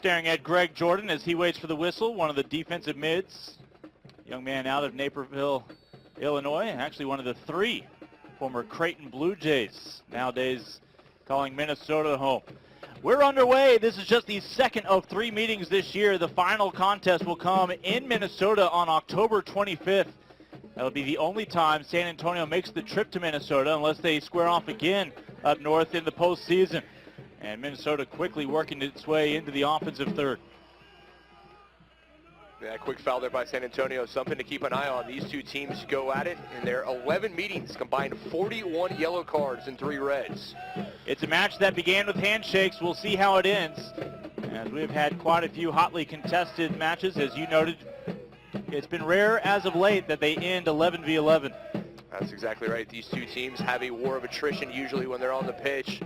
staring at Greg Jordan as he waits for the whistle, one of the defensive mids. Young man out of Naperville, Illinois, actually one of the 3 former Creighton Blue Jays, nowadays calling Minnesota home. We're underway. This is just the second of 3 meetings this year. The final contest will come in Minnesota on October 25th. That'll be the only time San Antonio makes the trip to Minnesota unless they square off again up north in the postseason. And Minnesota quickly working its way into the offensive third. Yeah, quick foul there by San Antonio. Something to keep an eye on. These 2 teams go at it in their 11 meetings, combined 41 yellow cards and 3 reds. It's a match that began with handshakes. We'll see how it ends. As we've had quite a few hotly contested matches, as you noted, it's been rare as of late that they end 11 v 11. That's exactly right. These 2 teams have a war of attrition usually when they're on the pitch.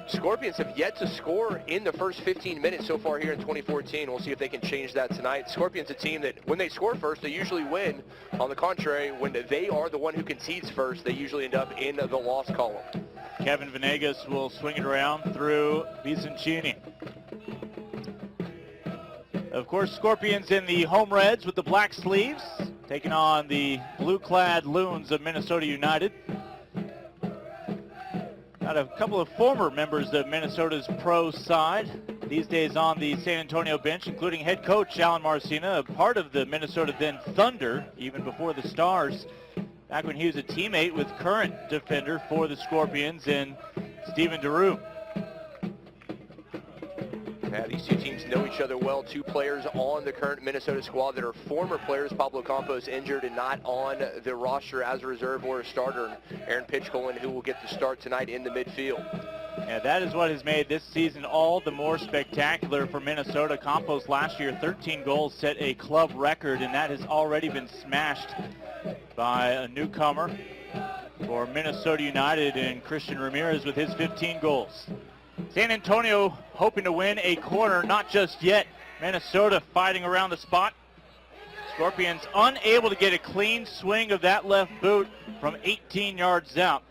Scorpions have yet to score in the first 15 minutes so far here in 2014. We'll see if they can change that tonight. Scorpions a team that when they score first, they usually win. On the contrary, when they are the one who concedes first, they usually end up in the loss column. Kevin Venegas will swing it around through Bisoncini. Of course, Scorpions in the home reds with the black sleeves, taking on the blue-clad Loons of Minnesota United. Got a couple of former members of Minnesota's pro side, these days on the San Antonio bench, including head coach Alan Marcina, a part of the Minnesota then Thunder, even before the Stars, back when he was a teammate with current defender for the Scorpions and Steven DeRue. Yeah, these 2 teams know each other well. 2 players on the current Minnesota squad that are former players. Pablo Campos injured and not on the roster as a reserve or a starter. Aaron Pitchcolin, who will get the start tonight in the midfield. Yeah, that is what has made this season all the more spectacular for Minnesota. Campos last year, 13 goals, set a club record, and that has already been smashed by a newcomer for Minnesota United and Christian Ramirez with his 15 goals. San Antonio hoping to win a corner, not just yet. Minnesota fighting around the spot. Scorpions unable to get a clean swing of that left boot from 18 yards out.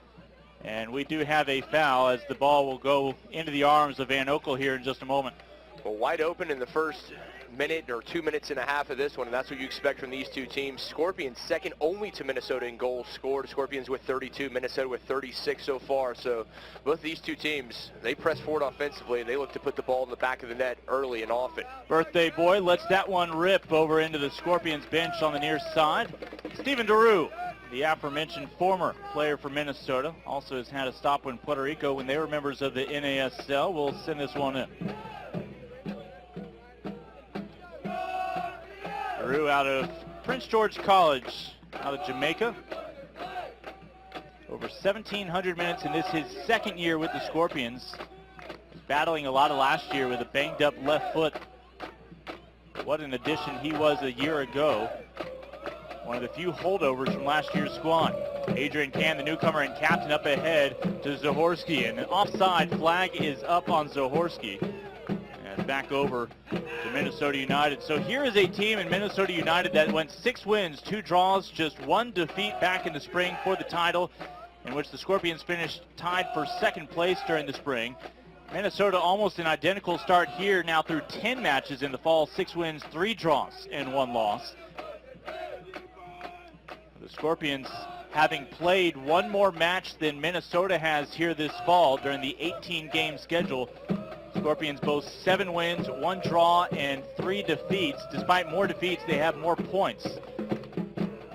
And we do have a foul as the ball will go into the arms of Van Oekel here in just a moment. Well, wide open in the first minute or 2 minutes and a half of this one, and that's what you expect from these 2 teams. Scorpions second only to Minnesota in goals scored. Scorpions with 32, Minnesota with 36 so far. So both of these 2 teams, they press forward offensively. They look to put the ball in the back of the net early and often. Birthday boy lets that one rip over into the Scorpions bench on the near side. Steven DeRue, the aforementioned former player for Minnesota, also has had a stop in Puerto Rico when they were members of the NASL. We'll send this one in. DeRue out of Prince George College, out of Jamaica. Over 1,700 minutes in this his second year with the Scorpions. He's battling a lot of last year with a banged up left foot. What an addition he was a year ago. One of the few holdovers from last year's squad. Adrian Can, the newcomer and captain, up ahead to Zahorsky. And an offside flag is up on Zahorsky. And back over to Minnesota United. So here is a team in Minnesota United that went 6 wins, 2 draws, just 1 defeat back in the spring for the title, in which the Scorpions finished tied for 2nd place during the spring. Minnesota almost an identical start here now through 10 matches in the fall, 6 wins, 3 draws, and 1 loss. The Scorpions having played 1 more match than Minnesota has here this fall during the 18-game schedule. Scorpions boast 7 wins, 1 draw, and 3 defeats. Despite more defeats, they have more points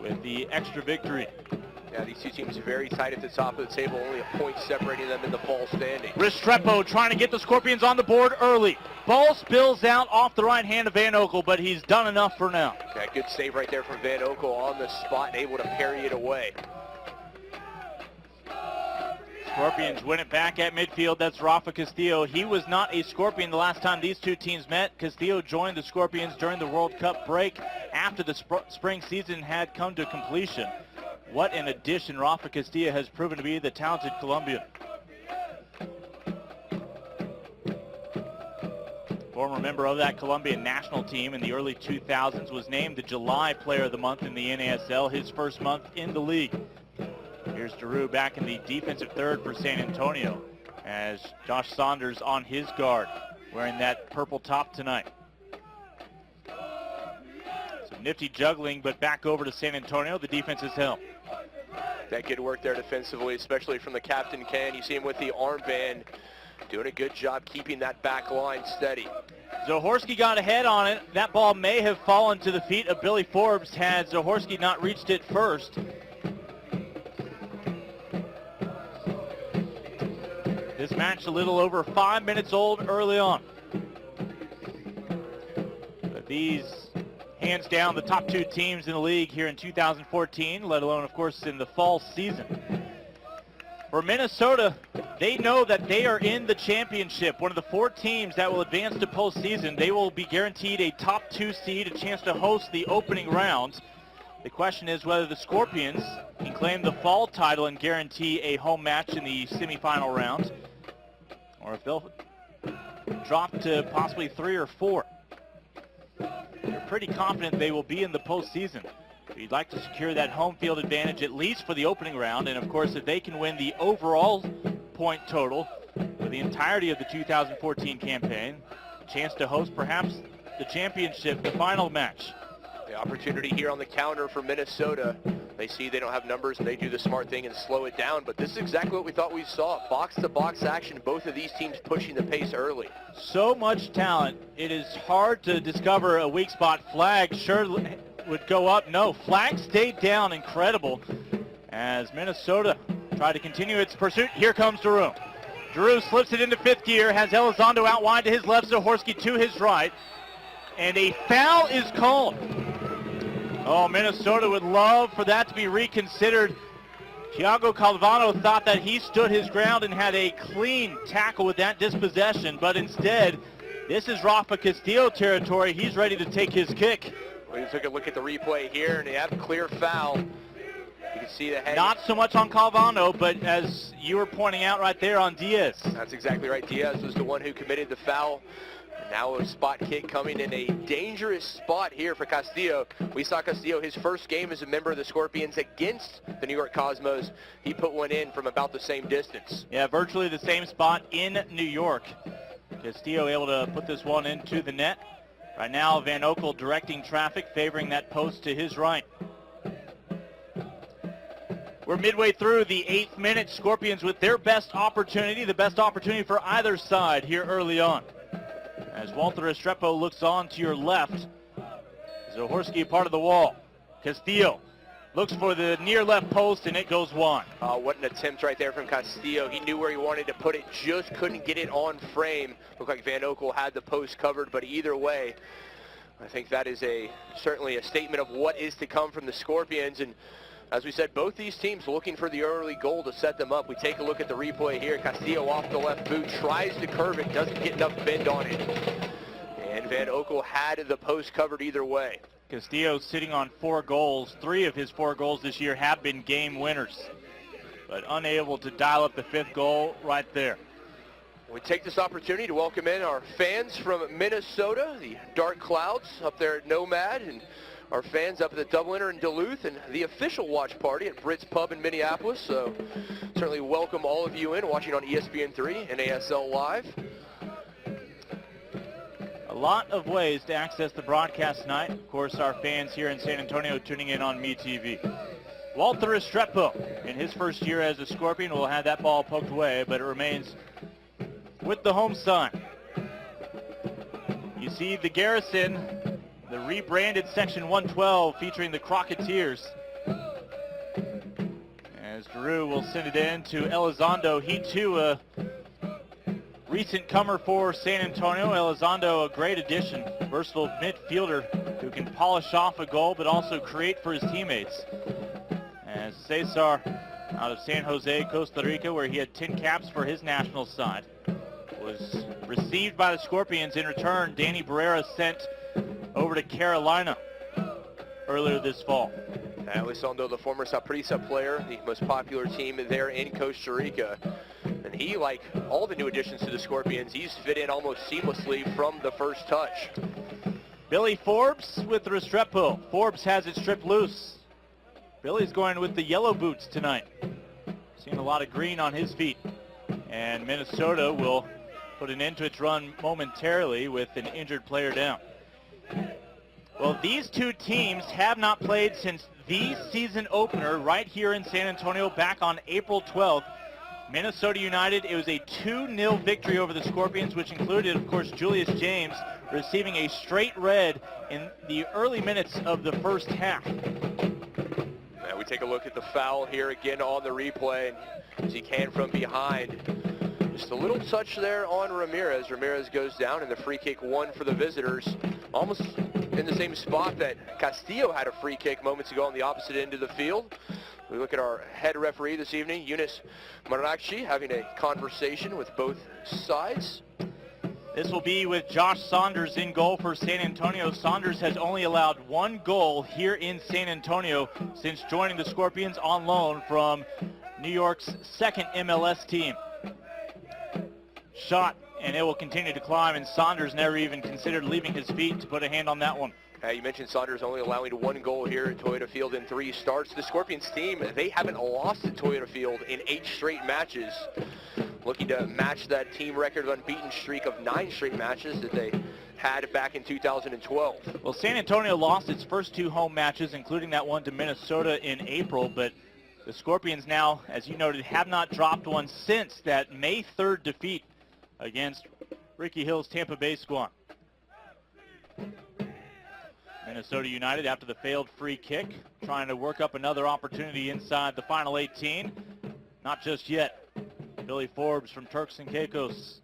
with the extra victory. Yeah, these 2 teams are very tight at the top of the table, only a point separating them in the fall standing. Restrepo trying to get the Scorpions on the board early. Ball spills out off the right hand of Van Oekel, but he's done enough for now. Okay, good save right there from Van Oekel on the spot, able to parry it away. Scorpions win it back at midfield. That's Rafa Castillo. He was not a Scorpion the last time these 2 teams met. Castillo joined the Scorpions during the World Cup break after the spring season had come to completion. What an addition Rafa Castillo has proven to be, the talented Colombian. Former member of that Colombian national team in the early 2000s, was named the July Player of the Month in the NASL, his first month in the league. Here's DeRue back in the defensive third for San Antonio as Josh Saunders on his guard wearing that purple top tonight. Some nifty juggling, but back over to San Antonio. The defense is held. That good work there defensively, especially from the captain, Ken. You see him with the armband, doing a good job keeping that back line steady. Zahorski got ahead on it. That ball may have fallen to the feet of Billy Forbes had Zahorski not reached it first. This match a little over 5 minutes old early on. But these, hands down, the top two teams in the league here in 2014, let alone, of course, in the fall season. For Minnesota, they know that they are in the championship. One of the 4 teams that will advance to postseason. They will be guaranteed a top 2 seed, a chance to host the opening rounds. The question is whether the Scorpions can claim the fall title and guarantee a home match in the semifinal round, or if they'll drop to possibly 3 or 4. They're pretty confident they will be in the postseason. You'd like to secure that home field advantage at least for the opening round, and of course if they can win the overall point total for the entirety of the 2014 campaign, a chance to host perhaps the championship, the final match. The opportunity here on the counter for Minnesota. They see they don't have numbers and they do the smart thing and slow it down, but this is exactly what we thought we saw. Box-to-box action, both of these teams pushing the pace early. So much talent, it is hard to discover a weak spot. Flag sure would go up. No, flag stayed down. Incredible. As Minnesota tried to continue its pursuit. Here comes Drew. Drew slips it into 5th gear, has Elizondo out wide to his left, Zahorski to his right. And a foul is called. Oh, Minnesota would love for that to be reconsidered. Thiago Calvano thought that he stood his ground and had a clean tackle with that dispossession, but instead, this is Rafa Castillo territory. He's ready to take his kick. We took a look at the replay here, and they have a clear foul. You can see the head. Not so much on Calvano, but as you were pointing out right there on Diaz. That's exactly right. Diaz was the one who committed the foul. Now a spot kick coming in a dangerous spot here for Castillo. We saw Castillo his first game as a member of the Scorpions against the New York Cosmos. He put one in from about the same distance. Yeah, virtually the same spot in New York. Castillo able to put this one into the net. Right now, Van Oekel directing traffic, favoring that post to his right. We're midway through the 8th minute. Scorpions with their best opportunity, the best opportunity for either side here early on. As Walter Restrepo looks on to your left, Zahorski part of the wall. Castillo looks for the near left post, and it goes wide. What an attempt right there from Castillo. He knew where he wanted to put it, just couldn't get it on frame. Looked like Van Oekel had the post covered, but either way, I think that is certainly a statement of what is to come from the Scorpions. And as we said, both these teams looking for the early goal to set them up. We take a look at the replay here. Castillo off the left boot, tries to curve it, doesn't get enough bend on it. And Van Oekel had the post covered either way. Castillo sitting on 4 goals. 3 of his 4 goals this year have been game winners, but unable to dial up the 5th goal right there. We take this opportunity to welcome in our fans from Minnesota, the Dark Clouds up there at Nomad, and our fans up at the Dubliner in Duluth, and the official watch party at Britt's Pub in Minneapolis. So certainly welcome all of you in watching on ESPN3 and NASL Live. A lot of ways to access the broadcast tonight. Of course, our fans here in San Antonio tuning in on MeTV. Walter Restrepo, in his first year as a Scorpion, will have that ball poked away, but it remains with the home side. You see the Garrison, the rebranded Section 112 featuring the Crocketeers. As Drew will send it in to Elizondo. He too a recent comer for San Antonio. Elizondo, a great addition, versatile midfielder who can polish off a goal but also create for his teammates. As Cesar out of San Jose, Costa Rica, where he had 10 caps for his national side, was received by the Scorpions. In return, Danny Barrera sent over to Carolina earlier this fall. Elizondo, the former Saprissa player, the most popular team there in Costa Rica. And he, like all the new additions to the Scorpions, he's fit in almost seamlessly from the first touch. Billy Forbes with Restrepo. Forbes has it stripped loose. Billy's going with the yellow boots tonight. Seeing a lot of green on his feet. And Minnesota will put an end to its run momentarily with an injured player down. Well, these two teams have not played since the season opener right here in San Antonio back on April 12th. Minnesota United, it was a 2-0 victory over the Scorpions, which included, of course, Julius James receiving a straight red in the early minutes of the first half. Now we take a look at the foul here again on the replay, as he can from behind. Just a little touch there on Ramirez. Ramirez goes down, and the free kick won for the visitors. Almost in the same spot that Castillo had a free kick moments ago on the opposite end of the field. We look at our head referee this evening, Eunice Maracci, having a conversation with both sides. This will be with Josh Saunders in goal for San Antonio. Saunders has only allowed one goal here in San Antonio since joining the Scorpions on loan from New York's second MLS team. Shot, and it will continue to climb, and Saunders never even considered leaving his feet to put a hand on that one. You mentioned Saunders only allowing one goal here at Toyota Field in 3 starts. The Scorpions team, they haven't lost at Toyota Field in 8 straight matches. Looking to match that team record unbeaten streak of 9 straight matches that they had back in 2012. Well, San Antonio lost its first 2 home matches, including that one to Minnesota in April, but the Scorpions now, as you noted, have not dropped one since that May 3rd defeat against Ricky Hill's Tampa Bay squad. Minnesota United, after the failed free kick, trying to work up another opportunity inside the final 18. Not just yet. Billy Forbes from Turks and Caicos,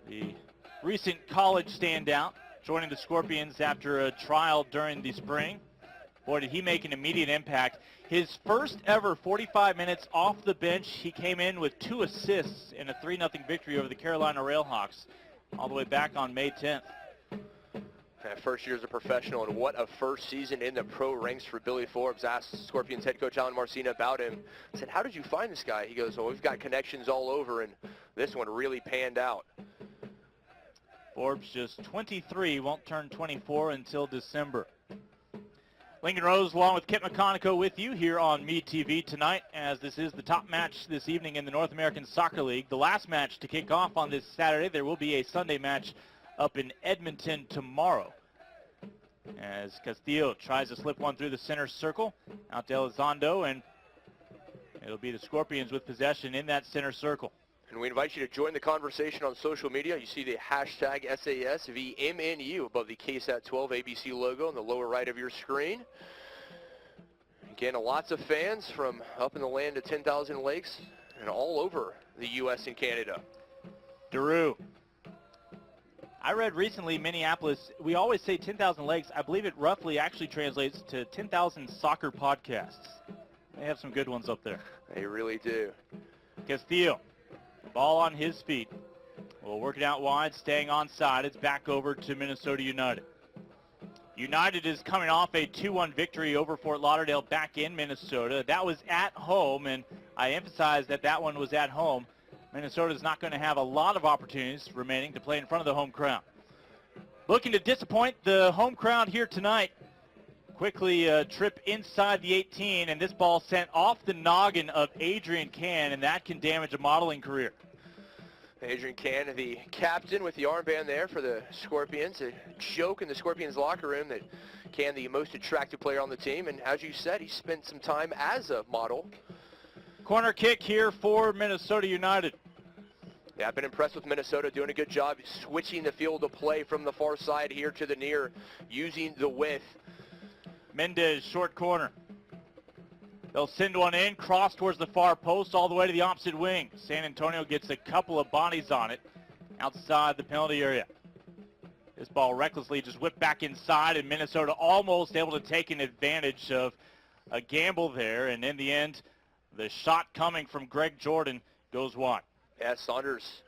the recent college standout, joining the Scorpions after a trial during the spring. Boy, did he make an immediate impact. His first ever 45 minutes off the bench, he came in with 2 assists in a 3-0 victory over the Carolina Railhawks all the way back on May 10th. First year as a professional, and what a first season in the pro ranks for Billy Forbes. Asked Scorpions head coach Alan Marcina about him. I said, how did you find this guy? He goes, well, we've got connections all over, and this one really panned out. Forbes just 23, won't turn 24 until December. Lincoln Rose along with Kent McConico with you here on MeTV tonight, as this is the top match this evening in the North American Soccer League. The last match to kick off on this Saturday. There will be a Sunday match up in Edmonton tomorrow, as Castillo tries to slip one through the center circle out to Elizondo, and it'll be the Scorpions with possession in that center circle. And we invite you to join the conversation on social media. You see the hashtag SASVMNU above the KSAT 12 ABC logo on the lower right of your screen. Again, lots of fans from up in the land of 10,000 lakes and all over the U.S. and Canada. Daru. I read recently Minneapolis, we always say 10,000 lakes. I believe it roughly actually translates to 10,000 soccer podcasts. They have some good ones up there. They really do. Castillo, ball on his feet. We'll work it out wide, staying onside. It's back over to Minnesota United. United is coming off a 2-1 victory over Fort Lauderdale back in Minnesota. That was at home, and I emphasize that that one was at home. Minnesota is not going to have a lot of opportunities remaining to play in front of the home crowd. Looking to disappoint the home crowd here tonight. Quickly trip inside the 18, and this ball sent off the noggin of Adrian Can, and that can damage a modeling career. Adrian Can, the captain with the armband there for the Scorpions. A joke in the Scorpions locker room that Can, the most attractive player on the team, and as you said, he spent some time as a model. Corner kick here for Minnesota United. Yeah, I've been impressed with Minnesota doing a good job switching the field of play from the far side here to the near, using the width. Mendez, short corner. They'll send one in, cross towards the far post, all the way to the opposite wing. San Antonio gets a couple of bodies on it outside the penalty area. This ball recklessly just whipped back inside, and Minnesota almost able to take an advantage of a gamble there. And in the end, the shot coming from Greg Jordan goes wide. Yeah, Saunders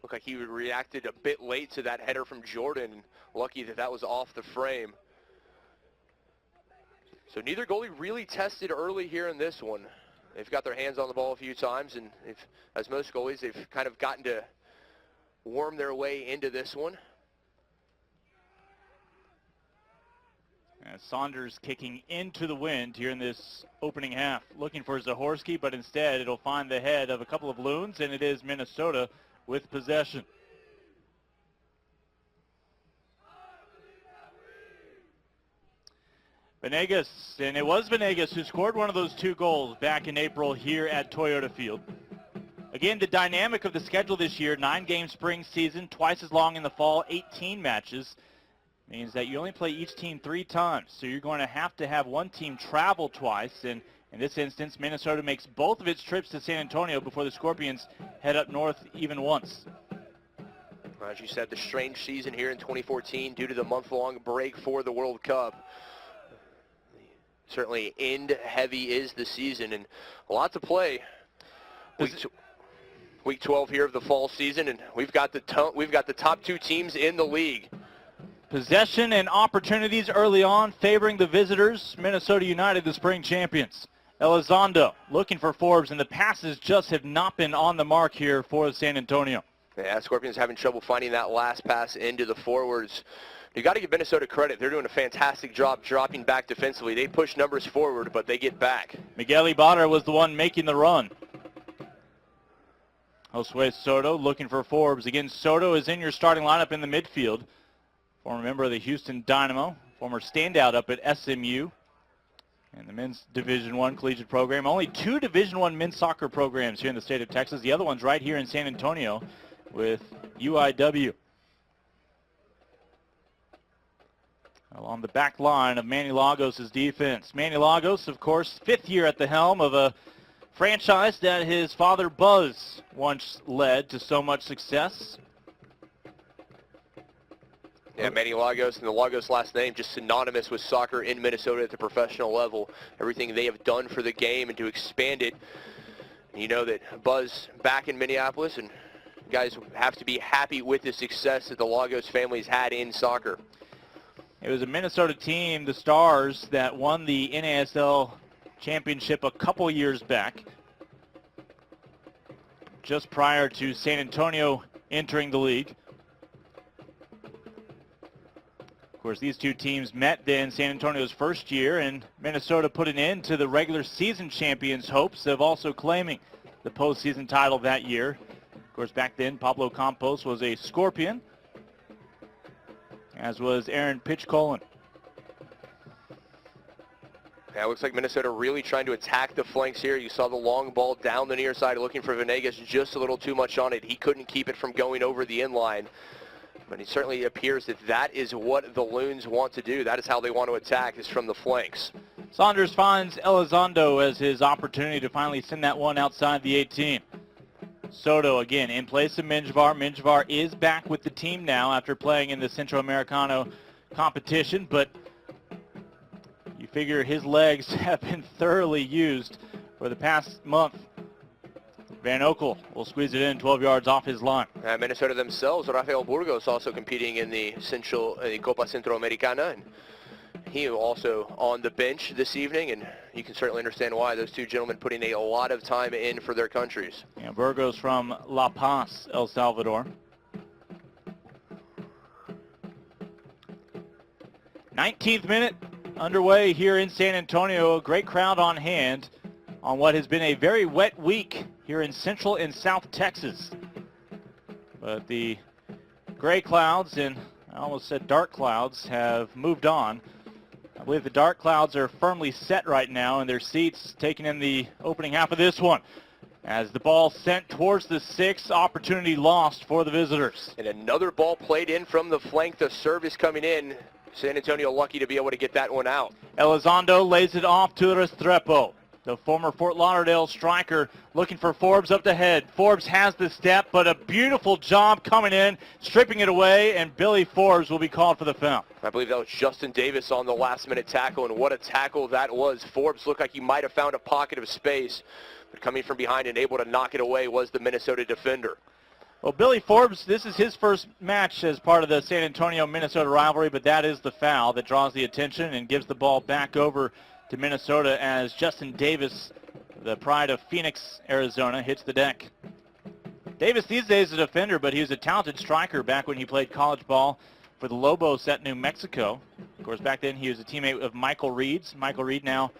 looked like he reacted a bit late to that header from Jordan. Lucky that that was off the frame. So neither goalie really tested early here in this one. They've got their hands on the ball a few times, and as most goalies, they've kind of gotten to worm their way into this one. And Saunders kicking into the wind here in this opening half, looking for Zahorski, but instead it'll find the head of a couple of loons, and it is Minnesota with possession. Venegas, and it was Venegas who scored one of those 2 goals back in April here at Toyota Field. Again, the dynamic of the schedule this year, 9-game spring season, twice as long in the fall, 18 matches, means that you only play each team 3 times. So you're going to have one team travel twice, and in this instance, Minnesota makes both of its trips to San Antonio before the Scorpions head up north even once. As you said, the strange season here in 2014 due to the month-long break for the World Cup. Certainly end-heavy is the season, and a lot to play. Week 12 here of the fall season, and we've got the top 2 teams in the league. Possession and opportunities early on favoring the visitors. Minnesota United, the spring champions. Elizondo looking for Forbes, and the passes just have not been on the mark here for San Antonio. Yeah, Scorpions having trouble finding that last pass into the forwards. You got to give Minnesota credit. They're doing a fantastic job dropping back defensively. They push numbers forward, but they get back. Miguel Ibarra was the one making the run. Josue Soto looking for Forbes. Again, Soto is in your starting lineup in the midfield. Former member of the Houston Dynamo, former standout up at SMU and the men's Division I collegiate program. Only 2 Division I men's soccer programs here in the state of Texas. The other one's right here in San Antonio with UIW. Along the back line of Manny Lagos' defense. Manny Lagos, of course, 5th year at the helm of a franchise that his father Buzz once led to so much success. Yeah, Manny Lagos, and the Lagos last name just synonymous with soccer in Minnesota at the professional level. Everything they have done for the game and to expand it. You know that Buzz back in Minneapolis, and guys have to be happy with the success that the Lagos family's had in soccer. It was a Minnesota team, the Stars, that won the NASL championship a couple years back, just prior to San Antonio entering the league. Of course, these 2 teams met then San Antonio's first year, and Minnesota put an end to the regular season champions' hopes of also claiming the postseason title that year. Of course, back then, Pablo Campos was a Scorpion, as was Aaron Pitchcolin. Yeah, it looks like Minnesota really trying to attack the flanks here. You saw the long ball down the near side looking for Venegas, just a little too much on it. He couldn't keep it from going over the inline. But it certainly appears that that is what the Loons want to do. That is how they want to attack, is from the flanks. Saunders finds Elizondo as his opportunity to finally send that one outside the 18. Soto again in place of Minjvar. Minjvar is back with the team now after playing in the Centro Americano competition, but you figure his legs have been thoroughly used for the past month. Van Okel will squeeze it in 12 yards off his line. Minnesota themselves, Rafael Burgos also competing in the Copa Centroamericana, and he also on the bench this evening, and you can certainly understand why. Those 2 gentlemen putting a lot of time in for their countries. Yeah, Burgos from La Paz, El Salvador. 19th minute underway here in San Antonio. A great crowd on hand on what has been a very wet week here in Central and South Texas. But the gray clouds, and I almost said dark clouds, have moved on. I believe the dark clouds are firmly set right now in their seats, taking in the opening half of this one. As the ball sent towards the 6, opportunity lost for the visitors. And another ball played in from the flank. The service coming in. San Antonio lucky to be able to get that one out. Elizondo lays it off to Restrepo. The former Fort Lauderdale striker looking for Forbes up the head. Forbes has the step, but a beautiful job coming in, stripping it away, and Billy Forbes will be called for the foul. I believe that was Justin Davis on the last-minute tackle, and what a tackle that was. Forbes looked like he might have found a pocket of space, but coming from behind and able to knock it away was the Minnesota defender. Well, Billy Forbes, this is his first match as part of the San Antonio-Minnesota rivalry, but that is the foul that draws the attention and gives the ball back over to Minnesota as Justin Davis, the pride of Phoenix, Arizona, hits the deck. Davis these days is a defender, but he was a talented striker back when he played college ball for the Lobos at New Mexico. Of course, back then he was a teammate of Michael Reed's. Michael Reed now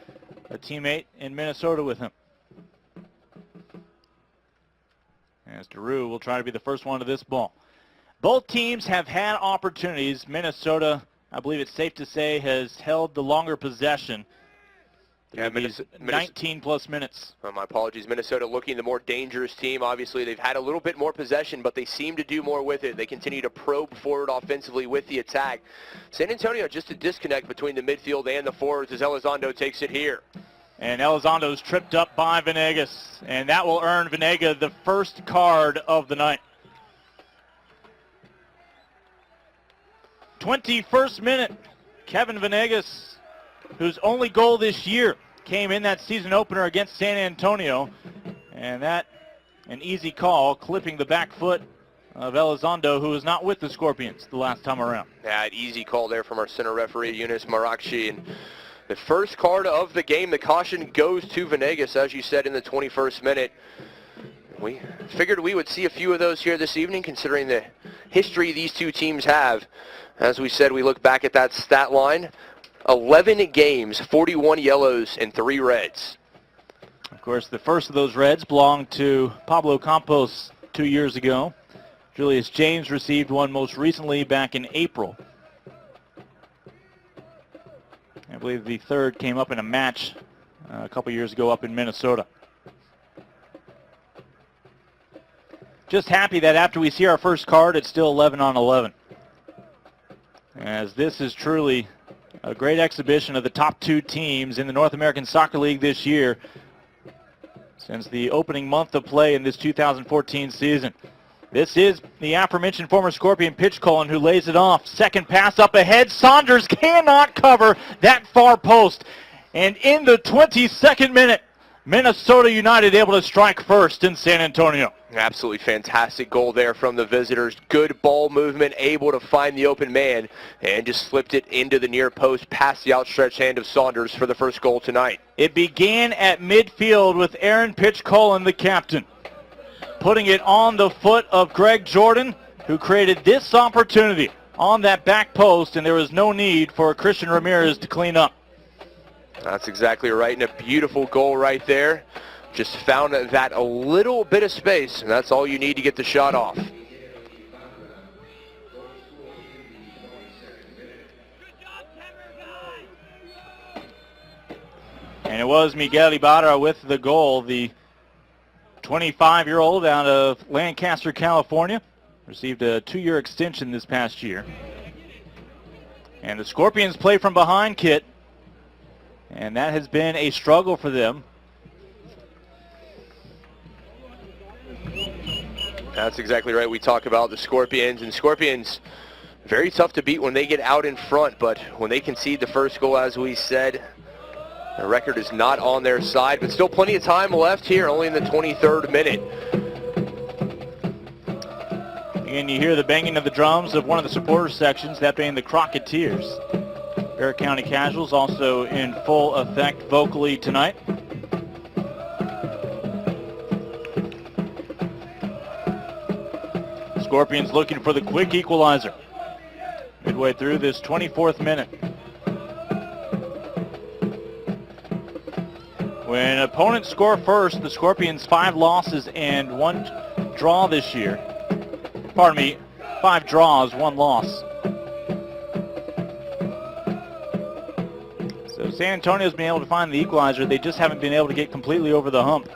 a teammate in Minnesota with him. as Daru will try to be the first one to this ball. Both teams have had opportunities. Minnesota, I believe it's safe to say, has held the longer possession. Yeah, 19 plus minutes. My apologies. Minnesota looking the more dangerous team. Obviously, they've had a little bit more possession, but they seem to do more with it. They continue to probe forward offensively with the attack. San Antonio just a disconnect between the midfield and the forwards as Elizondo takes it here. And Elizondo's tripped up by Venegas, and that will earn Venega the first card of the night. 21st minute, Kevin Venegas, whose only goal this year came in that season opener against San Antonio. And that, an easy call, clipping the back foot of Elizondo, who was not with the Scorpions the last time around. Yeah, an easy call there from our center referee, Yunus Marakshi. And the first card of the game, the caution goes to Venegas, as you said, in the 21st minute. We figured we would see a few of those here this evening, considering the history these two teams have. As we said, we look back at that stat line. 11 games, 41 yellows, and 3 reds. Of course, the first of those reds belonged to Pablo Campos 2 years ago. Julius James received one most recently back in April. I believe the third came up in a match a couple years ago up in Minnesota. Just happy that after we see our first card, it's still 11 on 11. As this is truly a great exhibition of the top 2 teams in the North American Soccer League this year since the opening month of play in this 2014 season. This is the aforementioned former Scorpion Pitch Cullen who lays it off. Second pass up ahead. Saunders cannot cover that far post. And in the 22nd minute, Minnesota United able to strike first in San Antonio. Absolutely fantastic goal there from the visitors. Good ball movement, able to find the open man, and just slipped it into the near post past the outstretched hand of Saunders for the first goal tonight. It began at midfield with Aaron Pitch Cullen, the captain, putting it on the foot of Greg Jordan, who created this opportunity on that back post, and there was no need for Christian Ramirez to clean up. That's exactly right, and a beautiful goal right there. Just found that a little bit of space, and that's all you need to get the shot off. And it was Miguel Ibarra with the goal, the 25-year-old out of Lancaster, California. Received a 2-year extension this past year. And the Scorpions play from behind, Kit. And that has been a struggle for them. That's exactly right. We talk about the Scorpions, and Scorpions very tough to beat when they get out in front, but when they concede the first goal, as we said, the record is not on their side, but still plenty of time left here, only in the 23rd minute. And you hear the banging of the drums of one of the supporter sections, that being the Crocketeers. Barrett County Casuals also in full effect vocally tonight. Scorpions looking for the quick equalizer. Midway through this 24th minute. When opponents score first, the Scorpions 5 losses and 1 draw this year. Pardon me, 5 draws, 1 loss. So San Antonio's been able to find the equalizer. They just haven't been able to get completely over the hump.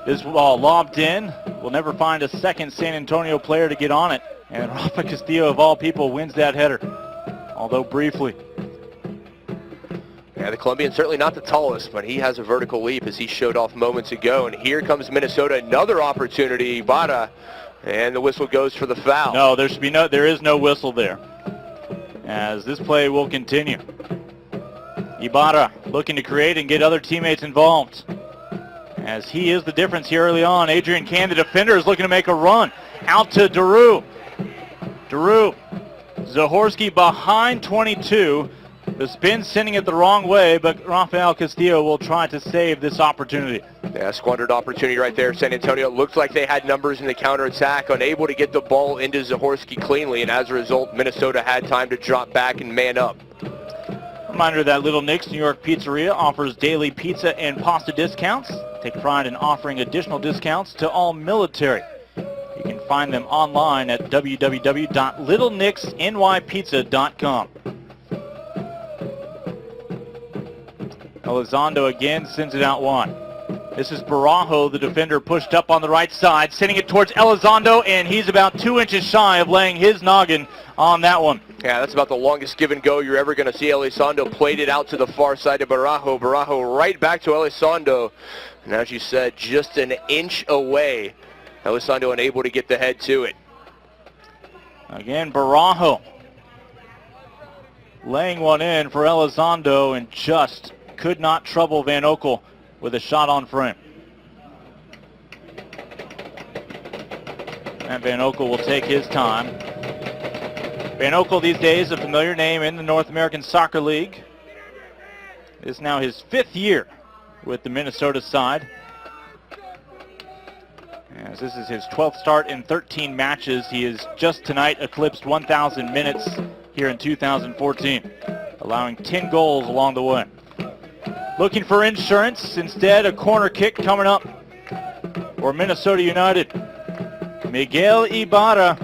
This ball lobbed in. We'll never find a second San Antonio player to get on it. And Rafa Castillo, of all people, wins that header, although briefly. Yeah, the Colombian certainly not the tallest, but he has a vertical leap as he showed off moments ago. And here comes Minnesota, another opportunity. Ibarra, and the whistle goes for the foul. No, there is no whistle there, as this play will continue. Ibarra looking to create and get other teammates involved, as he is the difference here early on. Adrian Can, the defender, is looking to make a run. Out to Daru. Zahorsky behind 22. The spin sending it the wrong way, but Rafael Castillo will try to save this opportunity. Yeah, squandered opportunity right there. San Antonio looked like they had numbers in the counterattack, unable to get the ball into Zahorsky cleanly, and as a result, Minnesota had time to drop back and man up. Reminder that Little Nick's New York Pizzeria offers daily pizza and pasta discounts. Take pride in offering additional discounts to all military. You can find them online at www.littlenicksnypizza.com. Elizondo again sends it out one. This is Barajo, the defender, pushed up on the right side, sending it towards Elizondo, and he's about 2 inches shy of laying his noggin on that one. Yeah, that's about the longest give and go you're ever going to see. Elizondo played it out to the far side of Barajo. Barajo right back to Elizondo. And as you said, just an inch away. Elizondo unable to get the head to it. Again, Barajo laying one in for Elizondo and just could not trouble Van Oekel with a shot on frame. And Van Oekel will take his time. Van Oekel these days a familiar name in the North American Soccer League. It is now his 5th year with the Minnesota side. As this is his 12th start in 13 matches. He has just tonight eclipsed 1,000 minutes here in 2014, allowing 10 goals along the way. Looking for insurance. Instead, a corner kick coming up for Minnesota United. Miguel Ibarra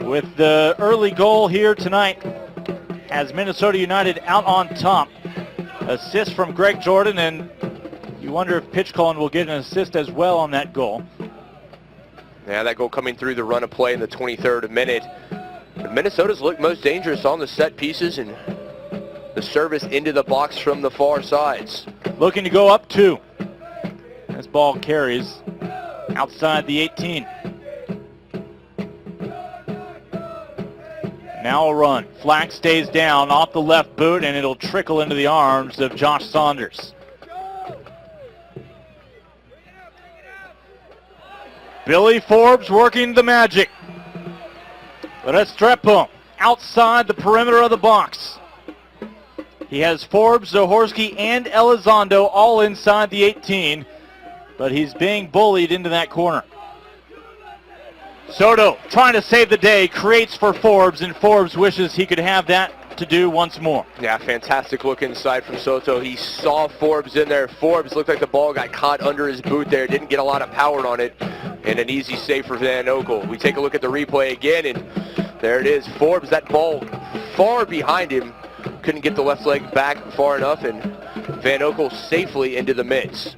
with the early goal here tonight has Minnesota United out on top. Assist from Greg Jordan, and you wonder if Pitchcolin will get an assist as well on that goal. Yeah, that goal coming through the run of play in the 23rd minute. But Minnesota's looked most dangerous on the set pieces and the service into the box from the far sides. Looking to go up 2. This ball carries outside the 18. Now a run. Flack stays down off the left boot, and it'll trickle into the arms of Josh Saunders. Billy Forbes working the magic. Restrepo outside the perimeter of the box. He has Forbes, Zahorsky, and Elizondo all inside the 18, but he's being bullied into that corner. Soto trying to save the day, creates for Forbes, and Forbes wishes he could have that to do once more. Yeah, fantastic look inside from Soto. He saw Forbes in there. Forbes looked like the ball got caught under his boot there. Didn't get a lot of power on it. And an easy save for Van Oekel. We take a look at the replay again, and there it is. Forbes, that ball far behind him. Couldn't get the left leg back far enough, and Van Oekel safely into the midst.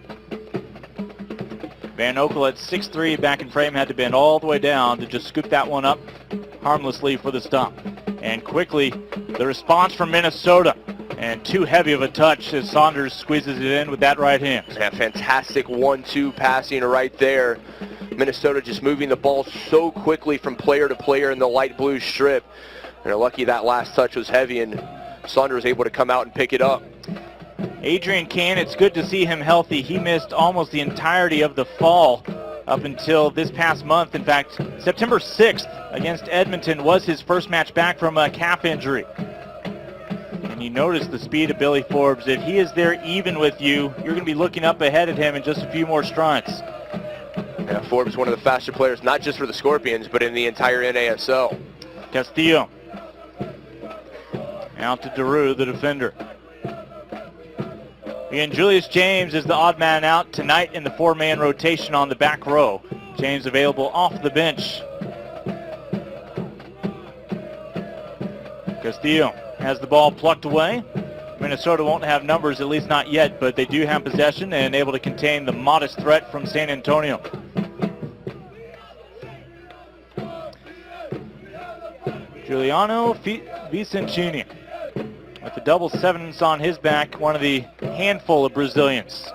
Van Oekel at 6'3", back in frame, had to bend all the way down to just scoop that one up harmlessly for the stop. And quickly, the response from Minnesota. And too heavy of a touch as Saunders squeezes it in with that right hand. Yeah, fantastic 1-2 passing right there. Minnesota just moving the ball so quickly from player to player in the light blue strip. And they're lucky that last touch was heavy and Saunders was able to come out and pick it up. Adrian Can, it's good to see him healthy. He missed almost the entirety of the fall up until this past month. In fact, September 6th against Edmonton was his first match back from a calf injury. And you notice the speed of Billy Forbes. If he is there even with you, you're going to be looking up ahead at him in just a few more strides. Yeah, Forbes, one of the faster players, not just for the Scorpions, but in the entire NASL. Castillo. Out to Daru, the defender. And Julius James is the odd man out tonight in the 4-man rotation on the back row. James available off the bench. Castillo has the ball plucked away. Minnesota won't have numbers, at least not yet, but they do have possession and able to contain the modest threat from San Antonio. Giuliano Vicencini with the double sevens on his back, one of the handful of Brazilians.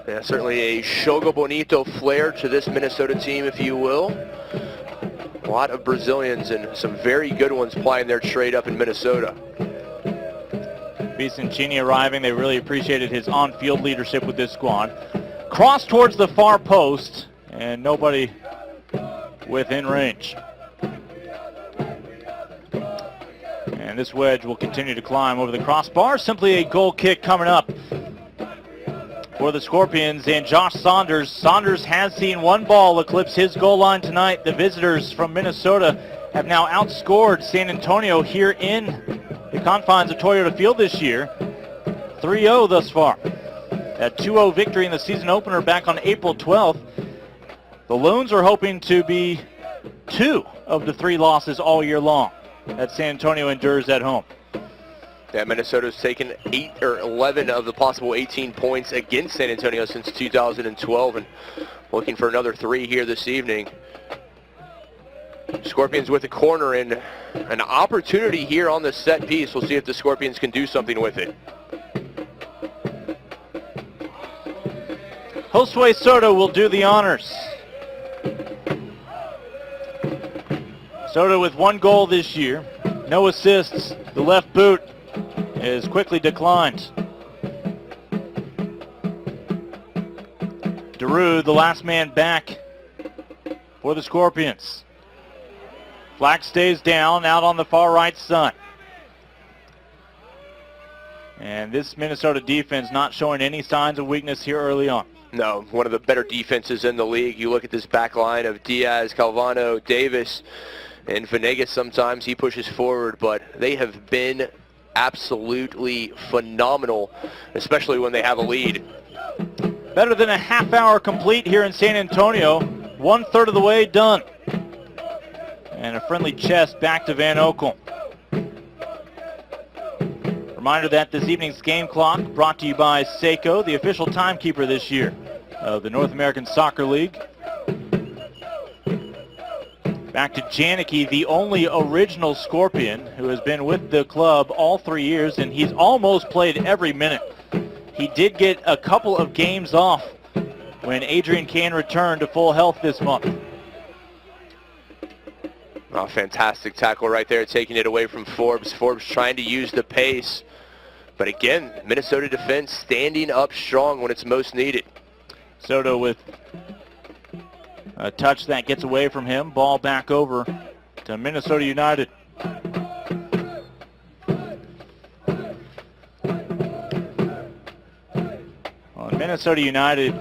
Yeah, certainly a Jogo Bonito flair to this Minnesota team, if you will. A lot of Brazilians and some very good ones playing their trade up in Minnesota. Vicencini arriving. They really appreciated his on-field leadership with this squad. Cross towards the far post, and nobody within range. And this wedge will continue to climb over the crossbar. Simply a goal kick coming up for the Scorpions and Josh Saunders. Saunders has seen one ball eclipse his goal line tonight. The visitors from Minnesota have now outscored San Antonio here in the confines of Toyota Field this year. 3-0 thus far. That 2-0 victory in the season opener back on April 12th. The Loons are hoping to be 2 of the 3 losses all year long that San Antonio endures at home. Yeah, Minnesota's taken 8 or 11 of the possible 18 points against San Antonio since 2012 and looking for another 3 here this evening. Scorpions with a corner and an opportunity here on the set piece. We'll see if the Scorpions can do something with it. Josue Soto will do the honors. Soto with 1 goal this year, no assists. The left boot is quickly declined. Daru, the last man back for the Scorpions. Flack stays down, out on the far right side. And this Minnesota defense not showing any signs of weakness here early on. No, one of the better defenses in the league. You look at this back line of Diaz, Calvano, Davis, and Venegas. Sometimes he pushes forward, but they have been absolutely phenomenal, especially when they have a lead. Better than a half hour complete here in San Antonio. 1/3 of the way done. And a friendly chest back to Van Oekel. Reminder that this evening's game clock brought to you by Seiko, the official timekeeper this year of the North American Soccer League. Back to Janicki, the only original Scorpion who has been with the club all 3 years, and he's almost played every minute. He did get a couple of games off when Adrian Kane returned to full health this month. Oh, fantastic tackle right there, taking it away from Forbes. Forbes trying to use the pace. But again, Minnesota defense standing up strong when it's most needed. Soto with a touch that gets away from him. Ball back over to Minnesota United. Well, Minnesota United,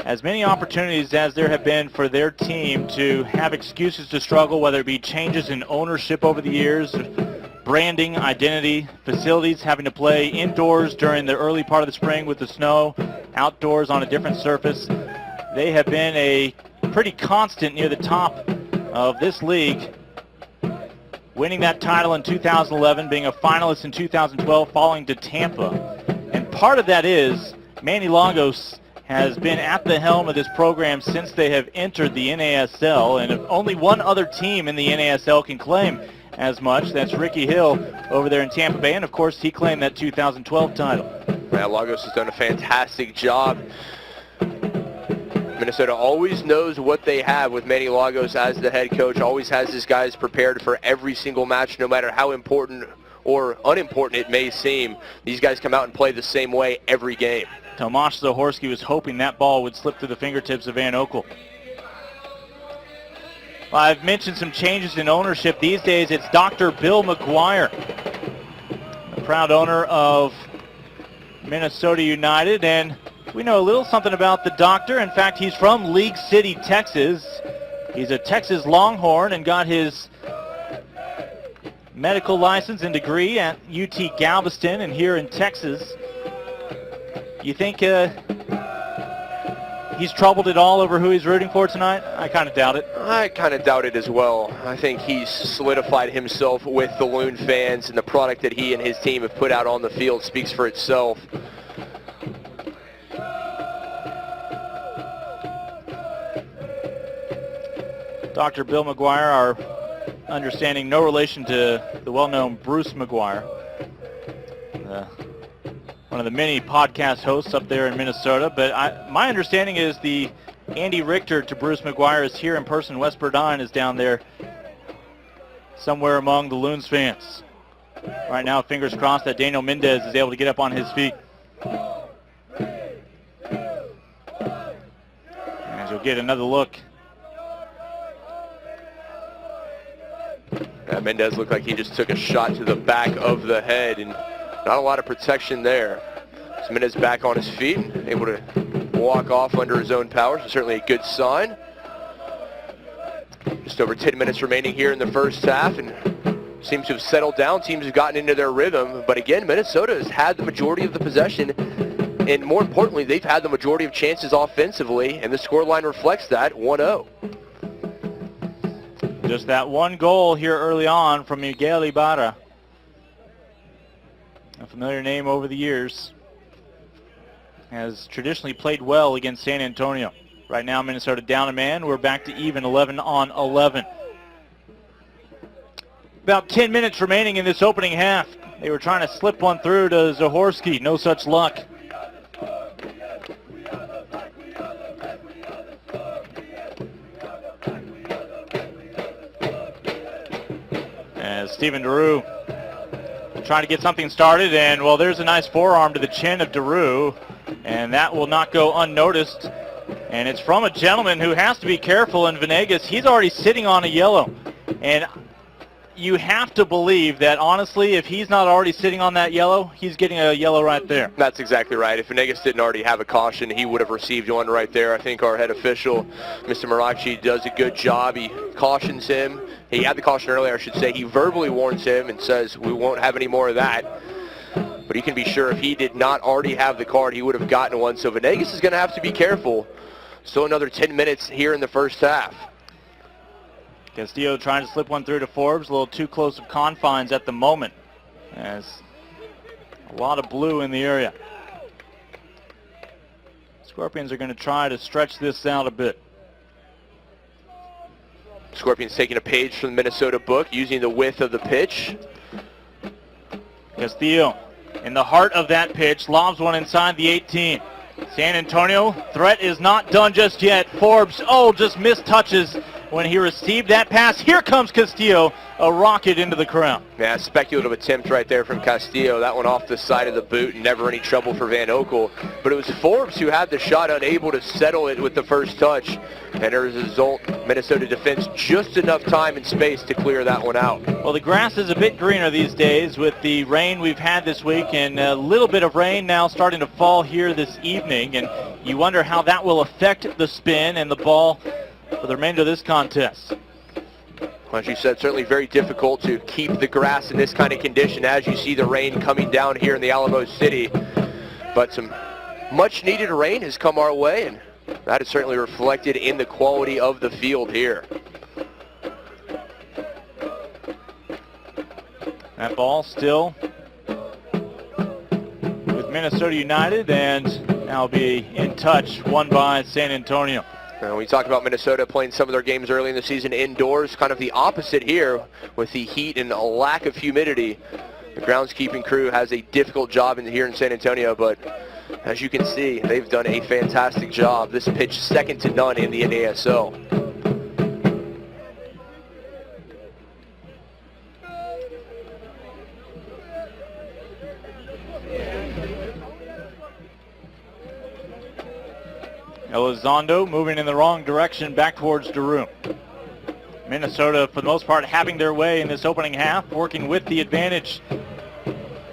as many opportunities as there have been for their team to have excuses to struggle, whether it be changes in ownership over the years, branding, identity, facilities having to play indoors during the early part of the spring with the snow, outdoors on a different surface. They have been a pretty constant near the top of this league, winning that title in 2011, being a finalist in 2012, falling to Tampa. And part of that is Manny Lagos has been at the helm of this program since they have entered the NASL, and if only one other team in the NASL can claim as much, that's Ricky Hill over there in Tampa Bay, and of course he claimed that 2012 title. Yeah, Lagos has done a fantastic job. Minnesota always knows what they have with Manny Lagos as the head coach, always has his guys prepared for every single match, no matter how important or unimportant it may seem. These guys come out and play the same way every game. Tomasz Zahorski was hoping that ball would slip through the fingertips of Van Oekel. Well, I've mentioned some changes in ownership. These days it's Dr. Bill McGuire, the proud owner of Minnesota United, and we know a little something about the doctor. In fact, he's from League City, Texas. He's a Texas Longhorn and got his medical license and degree at UT Galveston and here in Texas. You think he's troubled at all over who he's rooting for tonight? I kind of doubt it. I kind of doubt it as well. I think he's solidified himself with the Loon fans, and the product that he and his team have put out on the field speaks for itself. Dr. Bill McGuire, our understanding, no relation to the well-known Bruce McGuire, one of the many podcast hosts up there in Minnesota. But my understanding is the Andy Richter to Bruce McGuire is here in person. Wes Burdine is down there somewhere among the Loons fans. Right now, fingers crossed that Daniel Mendez is able to get up on his feet. As you'll get another look. Mendez looked like he just took a shot to the back of the head, and not a lot of protection there. So Mendez back on his feet, able to walk off under his own power, so certainly a good sign. Just over 10 minutes remaining here in the first half, and seems to have settled down. Teams have gotten into their rhythm, but again, Minnesota has had the majority of the possession, and more importantly, they've had the majority of chances offensively, and the scoreline reflects that, 1-0. Just that one goal here early on from Miguel Ibarra. A familiar name over the years. Has traditionally played well against San Antonio. Right now, Minnesota down a man. We're back to even 11 on 11. About 10 minutes remaining in this opening half. They were trying to slip one through to Zahorski. No such luck. As Steven Daru trying to get something started, and well, there's a nice forearm to the chin of Daru, and that will not go unnoticed. And it's from a gentleman who has to be careful in Venegas. He's already sitting on a yellow. And you have to believe that, honestly, if he's not already sitting on that yellow, he's getting a yellow right there. That's exactly right. If Venegas didn't already have a caution, he would have received one right there. I think our head official, Mr. Marachi, does a good job. He cautions him. He had the caution earlier, I should say. He verbally warns him and says, we won't have any more of that. But you can be sure if he did not already have the card, he would have gotten one. So Venegas is going to have to be careful. Still another 10 minutes here in the first half. Castillo trying to slip one through to Forbes. A little too close of confines at the moment. As a lot of blue in the area. Scorpions are going to try to stretch this out a bit. Scorpions taking a page from the Minnesota book, using the width of the pitch. Castillo in the heart of that pitch, lobs one inside the 18. San Antonio, threat is not done just yet. Forbes, just missed touches when he received that pass. Here comes Castillo, a rocket into the crowd. Yeah, speculative attempt right there from Castillo. That one off the side of the boot, never any trouble for Van Oekel. But it was Forbes who had the shot, unable to settle it with the first touch. And as a result, Minnesota defense just enough time and space to clear that one out. Well, the grass is a bit greener these days with the rain we've had this week, and a little bit of rain now starting to fall here this evening. And you wonder how that will affect the spin and the ball for the remainder of this contest. As you said, certainly very difficult to keep the grass in this kind of condition as you see the rain coming down here in the Alamo City. But some much needed rain has come our way, and that is certainly reflected in the quality of the field here. That ball still with Minnesota United, and now be in touch, won by San Antonio. We talked about Minnesota playing some of their games early in the season indoors, kind of the opposite here with the heat and a lack of humidity. The groundskeeping crew has a difficult job here in San Antonio, but as you can see, they've done a fantastic job. This pitch second to none in the NASL. Elizondo moving in the wrong direction back towards Daru. Minnesota, for the most part, having their way in this opening half, working with the advantage.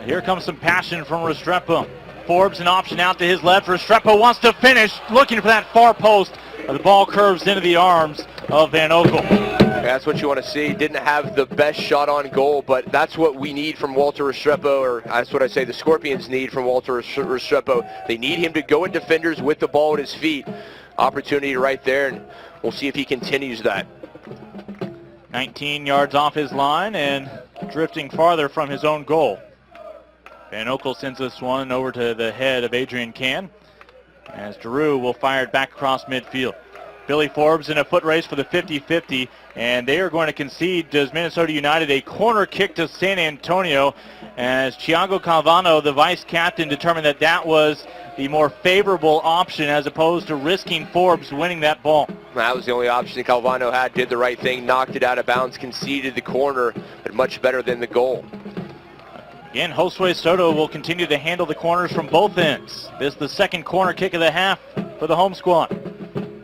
Here comes some passion from Restrepo. Forbes an option out to his left. Restrepo wants to finish, looking for that far post. The ball curves into the arms of Van Oekel. That's what you want to see. Didn't have the best shot on goal, but that's what we need from Walter Restrepo, or that's what I say the Scorpions need from Walter Restrepo. They need him to go at defenders with the ball at his feet. Opportunity right there, and we'll see if he continues that. 19 yards off his line and drifting farther from his own goal. Van Oekel sends this one over to the head of Adrian Can, as Daru will fire it back across midfield. Billy Forbes in a foot race for the 50-50, and they are going to concede, does Minnesota United, a corner kick to San Antonio, as Thiago Calvano, the vice captain, determined that that was the more favorable option as opposed to risking Forbes winning that ball. That was the only option Calvano had, did the right thing, knocked it out of bounds, conceded the corner, but much better than the goal. Again, Josue Soto will continue to handle the corners from both ends. This is the second corner kick of the half for the home squad.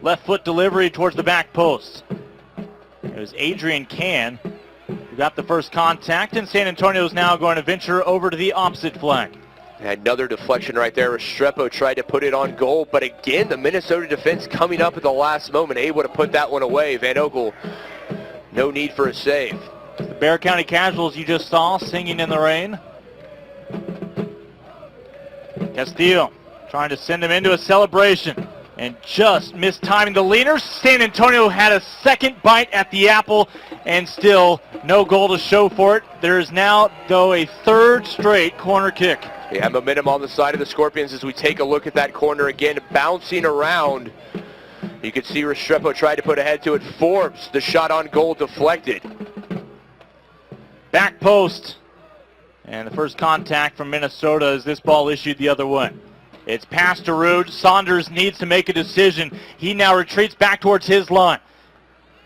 Left foot delivery towards the back post. It was Adrian Can who got the first contact, and San Antonio is now going to venture over to the opposite flag. Another deflection right there. Restrepo tried to put it on goal, but again, the Minnesota defense coming up at the last moment, able to put that one away. Van Oekel no need for a save. The Bear County Casuals you just saw singing in the rain. Castillo trying to send him into a celebration and just mistiming the leaners. San Antonio had a second bite at the apple and still no goal to show for it. There is now, though, a third straight corner kick. Yeah, momentum on the side of the Scorpions as we take a look at that corner again, bouncing around. You can see Restrepo tried to put a head to it. Forbes, the shot on goal deflected. Back post. And the first contact from Minnesota as this ball issued the other way. It's passed to Rude. Saunders needs to make a decision. He now retreats back towards his line.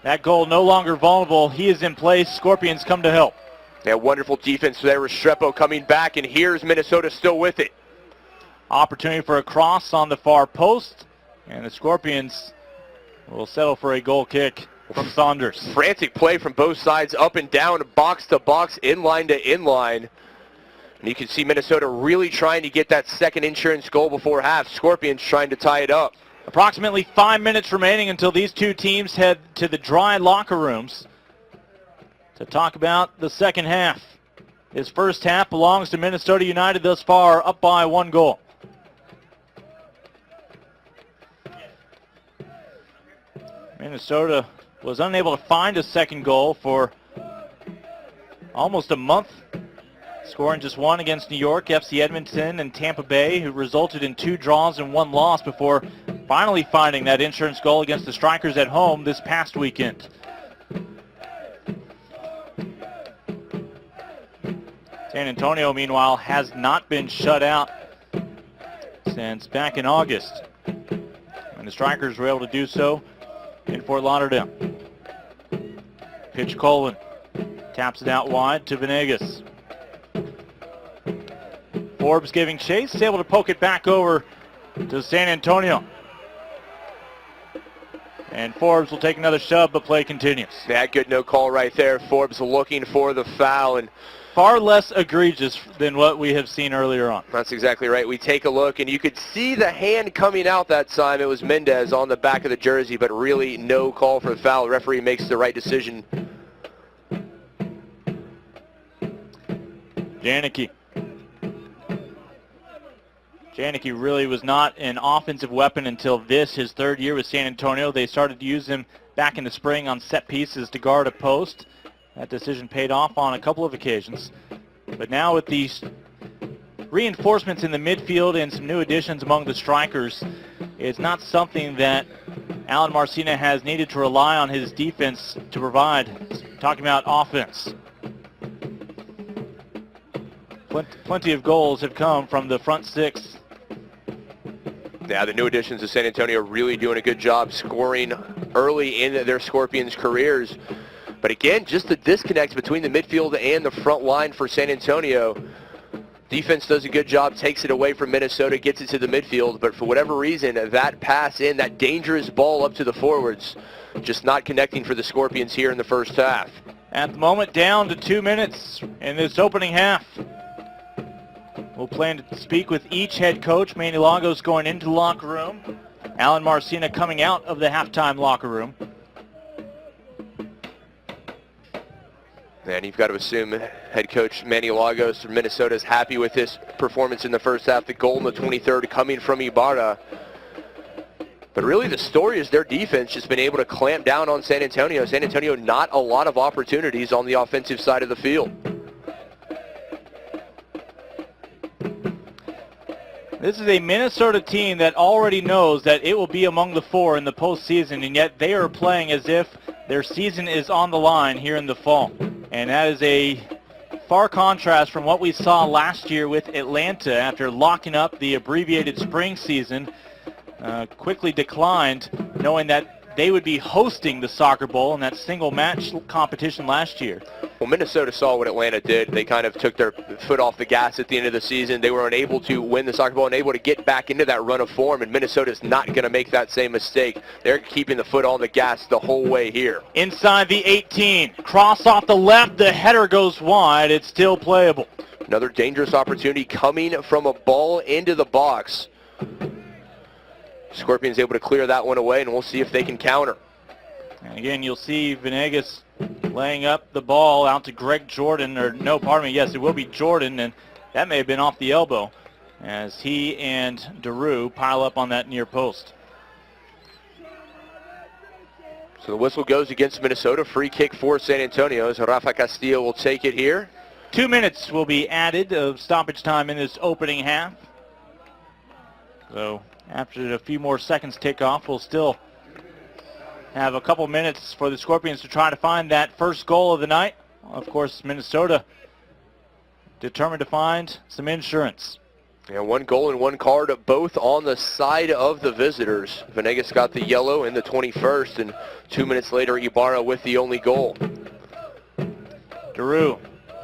That goal no longer vulnerable. He is in place. Scorpions come to help. Yeah, wonderful defense there. Restrepo coming back, and here's Minnesota still with it. Opportunity for a cross on the far post. And the Scorpions will settle for a goal kick from Saunders. Frantic play from both sides, up and down, box to box, inline to inline. And you can see Minnesota really trying to get that second insurance goal before half. Scorpions trying to tie it up. Approximately 5 minutes remaining until these two teams head to the dry locker rooms to talk about the second half. This first half belongs to Minnesota United thus far, up by 1 goal. Minnesota was unable to find a second goal for almost a month, scoring just one against New York, FC Edmonton, and Tampa Bay, who resulted in 2 draws and 1 loss before finally finding that insurance goal against the Strikers at home this past weekend. San Antonio, meanwhile, has not been shut out since back in August, and the Strikers were able to do so in Fort Lauderdale. Pitch Colin taps it out wide to Venegas. Forbes giving chase, able to poke it back over to San Antonio. And Forbes will take another shove, but play continues. Yeah, good no call right there. Forbes looking for the foul, and far less egregious than what we have seen earlier on. that's exactly right. We take a look, and you could see the hand coming out that time. It was Mendez on the back of the jersey, but really no call for the foul. The referee makes the right decision. Janicki. Janicki really was not an offensive weapon until this, his third year with San Antonio. They started to use him back in the spring on set pieces to guard a post. That decision paid off on a couple of occasions. But now with these reinforcements in the midfield and some new additions among the Strikers, it's not something that Alan Marcina has needed to rely on his defense to provide. Talking about offense. Plenty of goals have come from the front six. Yeah, the new additions to San Antonio really doing a good job scoring early in their Scorpions' careers. But again, just the disconnect between the midfield and the front line for San Antonio. Defense does a good job, takes it away from Minnesota, gets it to the midfield. But for whatever reason, that pass in, that dangerous ball up to the forwards, just not connecting for the Scorpions here in the first half. At the moment, down to 2 minutes in this opening half. We'll plan to speak with each head coach. Manny Lagos going into the locker room. Alan Marcina coming out of the halftime locker room. And you've got to assume head coach Manny Lagos from Minnesota is happy with his performance in the first half. The goal in the 23rd coming from Ibarra. But really the story is their defense just been able to clamp down on San Antonio. San Antonio not a lot of opportunities on the offensive side of the field. This is a Minnesota team that already knows that it will be among the 4 in the postseason, and yet they are playing as if their season is on the line here in the fall. And that is a far contrast from what we saw last year with Atlanta after locking up the abbreviated spring season. Quickly declined, knowing that they would be hosting the Soccer Bowl in that single match competition last year. Well, Minnesota saw what Atlanta did. They kind of took their foot off the gas at the end of the season. They were unable to win the Soccer Bowl, unable to get back into that run of form, and Minnesota's not going to make that same mistake. They're keeping the foot on the gas the whole way here. Inside the 18, cross off the left, the header goes wide. It's still playable. Another dangerous opportunity coming from a ball into the box. Scorpions able to clear that one away, and we'll see if they can counter. And again, you'll see Venegas laying up the ball out to Greg Jordan, or no, pardon me, yes, it will be Jordan, and that may have been off the elbow as he and Daru pile up on that near post. So the whistle goes against Minnesota. Free kick for San Antonio as Rafa Castillo will take it here. 2 minutes will be added of stoppage time in this opening half. So after a few more seconds tick off, we'll still have a couple minutes for the Scorpions to try to find that first goal of the night. Of course, Minnesota determined to find some insurance. Yeah, 1 goal and 1 card, both on the side of the visitors. Venegas got the yellow in the 21st, and 2 minutes later, Ibarra with the only goal. Daru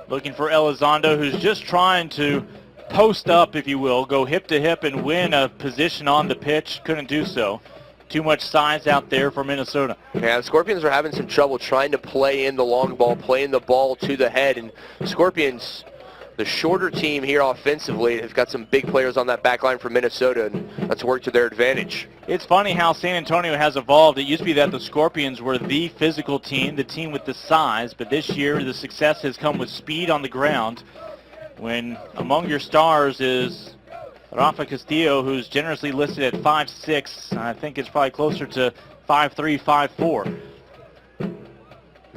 looking for Elizondo, who's just trying to post up, if you will, go hip to hip and win a position on the pitch. Couldn't do so. Too much size out there for Minnesota. Yeah, the Scorpions are having some trouble trying to play in the long ball, playing the ball to the head. And Scorpions, the shorter team here offensively, have got some big players on that back line for Minnesota, and that's worked to their advantage. It's funny how San Antonio has evolved. It used to be that the Scorpions were the physical team, the team with the size, but this year the success has come with speed on the ground. When among your stars is Rafa Castillo, who's generously listed at 5'6". I think it's probably closer to 5'3", 5'4".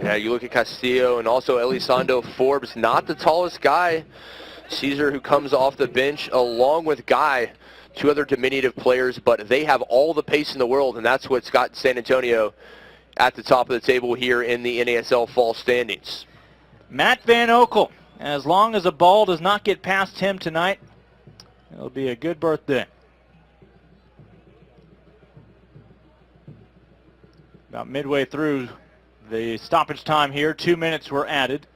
Yeah, you look at Castillo and also Elizondo Forbes, not the tallest guy. Caesar, who comes off the bench, along with Guy, 2 other diminutive players, but they have all the pace in the world, and that's what's got San Antonio at the top of the table here in the NASL fall standings. Matt Van Oekel, as long as a ball does not get past him tonight, it'll be a good birthday. About midway through the stoppage time here, 2 minutes were added.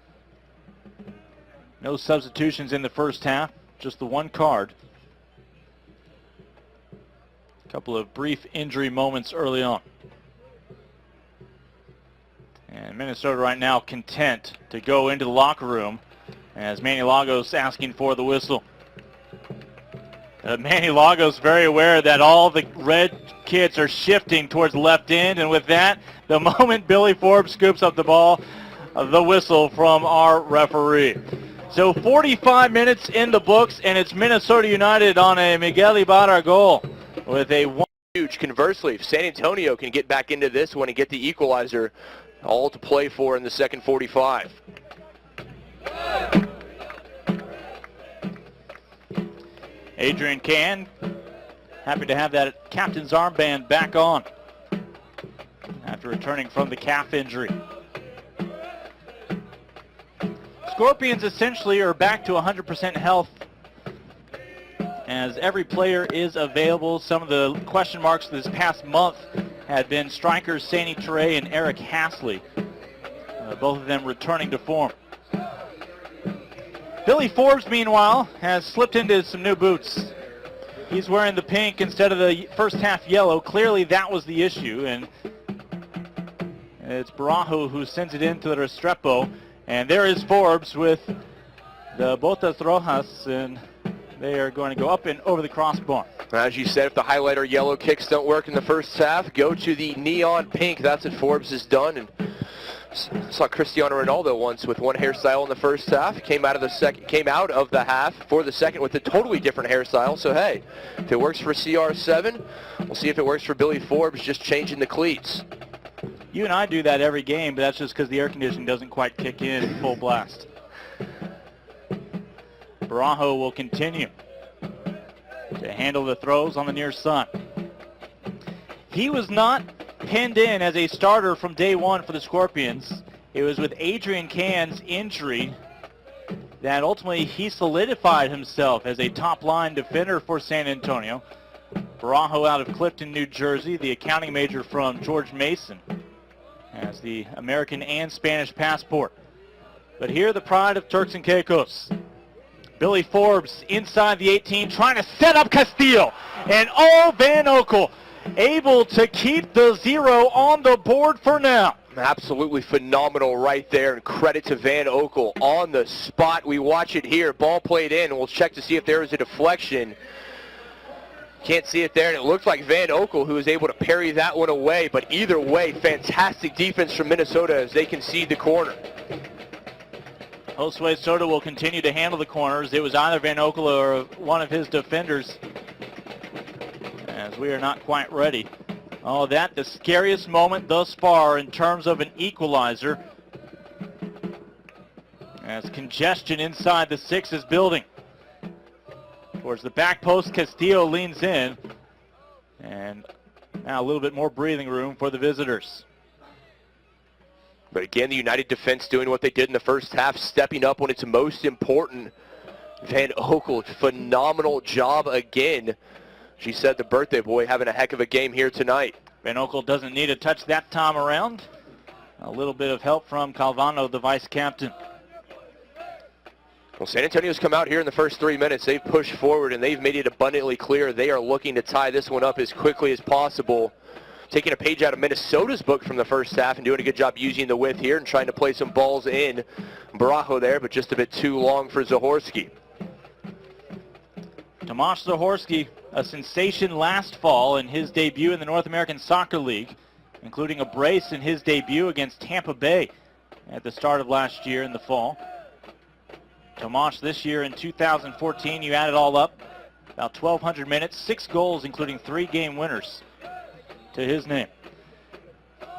No substitutions in the first half, just the 1 card. A couple of brief injury moments early on. And Minnesota right now content to go into the locker room as Manny Lagos asking for the whistle. Manny Lagos very aware that all the red kids are shifting towards the left end, and with that, the moment Billy Forbes scoops up the ball, the whistle from our referee. So 45 minutes in the books, and it's Minnesota United on a Miguel Ibarra goal with a one. Huge. Conversely, if San Antonio can get back into this one and get the equalizer, all to play for in the second 45. Adrian Can, happy to have that captain's armband back on after returning from the calf injury. Scorpions essentially are back to 100% health as every player is available. Some of the question marks this past month had been strikers Sandy Toure and Eric Hasley, both of them returning to form. Billy Forbes, meanwhile, has slipped into some new boots. He's wearing the pink instead of the first half yellow. Clearly that was the issue, and it's Barajo who sends it into the Restrepo. And there is Forbes with the Botas Rojas, and they are going to go up and over the crossbar. As you said, if the highlighter yellow kicks don't work in the first half, go to the neon pink. That's what Forbes has done. And saw Cristiano Ronaldo once with one hairstyle in the first half, came out of the half for the second with a totally different hairstyle. So hey, if it works for CR7, we'll see if it works for Billy Forbes, just changing the cleats. You and I do that every game, but that's just because the air conditioning doesn't quite kick in full blast. Barajo will continue to handle the throws on the near side. He was not pinned in as a starter from day one for the Scorpions. It was with Adrian Can's injury that ultimately he solidified himself as a top-line defender for San Antonio. Barajo out of Clifton, New Jersey, the accounting major from George Mason, has the American and Spanish passport. But here the pride of Turks and Caicos. Billy Forbes inside the 18 trying to set up Castillo. And Van Oekel able to keep the 0 on the board for now. Absolutely phenomenal right there, and credit to Van Oekel on the spot. We watch it here. Ball played in, and we'll check to see if there is a deflection. Can't see it there, and it looked like Van Oekel who was able to parry that one away, but either way, fantastic defense from Minnesota as they concede the corner. Josue Soto will continue to handle the corners. It was either Van Oekel or one of his defenders, as we are not quite ready. Oh, that the scariest moment thus far in terms of an equalizer, as congestion inside the 6 is building. Towards the back post, Castillo leans in, and now a little bit more breathing room for the visitors. But again, the United defense doing what they did in the first half, stepping up when it's most important. Van Oekel, phenomenal job again. She said the birthday boy having a heck of a game here tonight. Van Oekel doesn't need a touch that time around. A little bit of help from Calvano, the vice captain. Well, San Antonio's come out here in the first 3 minutes. They've pushed forward, and they've made it abundantly clear they are looking to tie this one up as quickly as possible. Taking a page out of Minnesota's book from the first half and doing a good job using the width here and trying to play some balls in. Barajo there, but just a bit too long for Zahorski. Tomasz Zahorski, a sensation last fall in his debut in the North American Soccer League, including a brace in his debut against Tampa Bay at the start of last year in the fall. Tomasz this year in 2014, you add it all up, about 1,200 minutes, 6 goals, including 3 game winners to his name.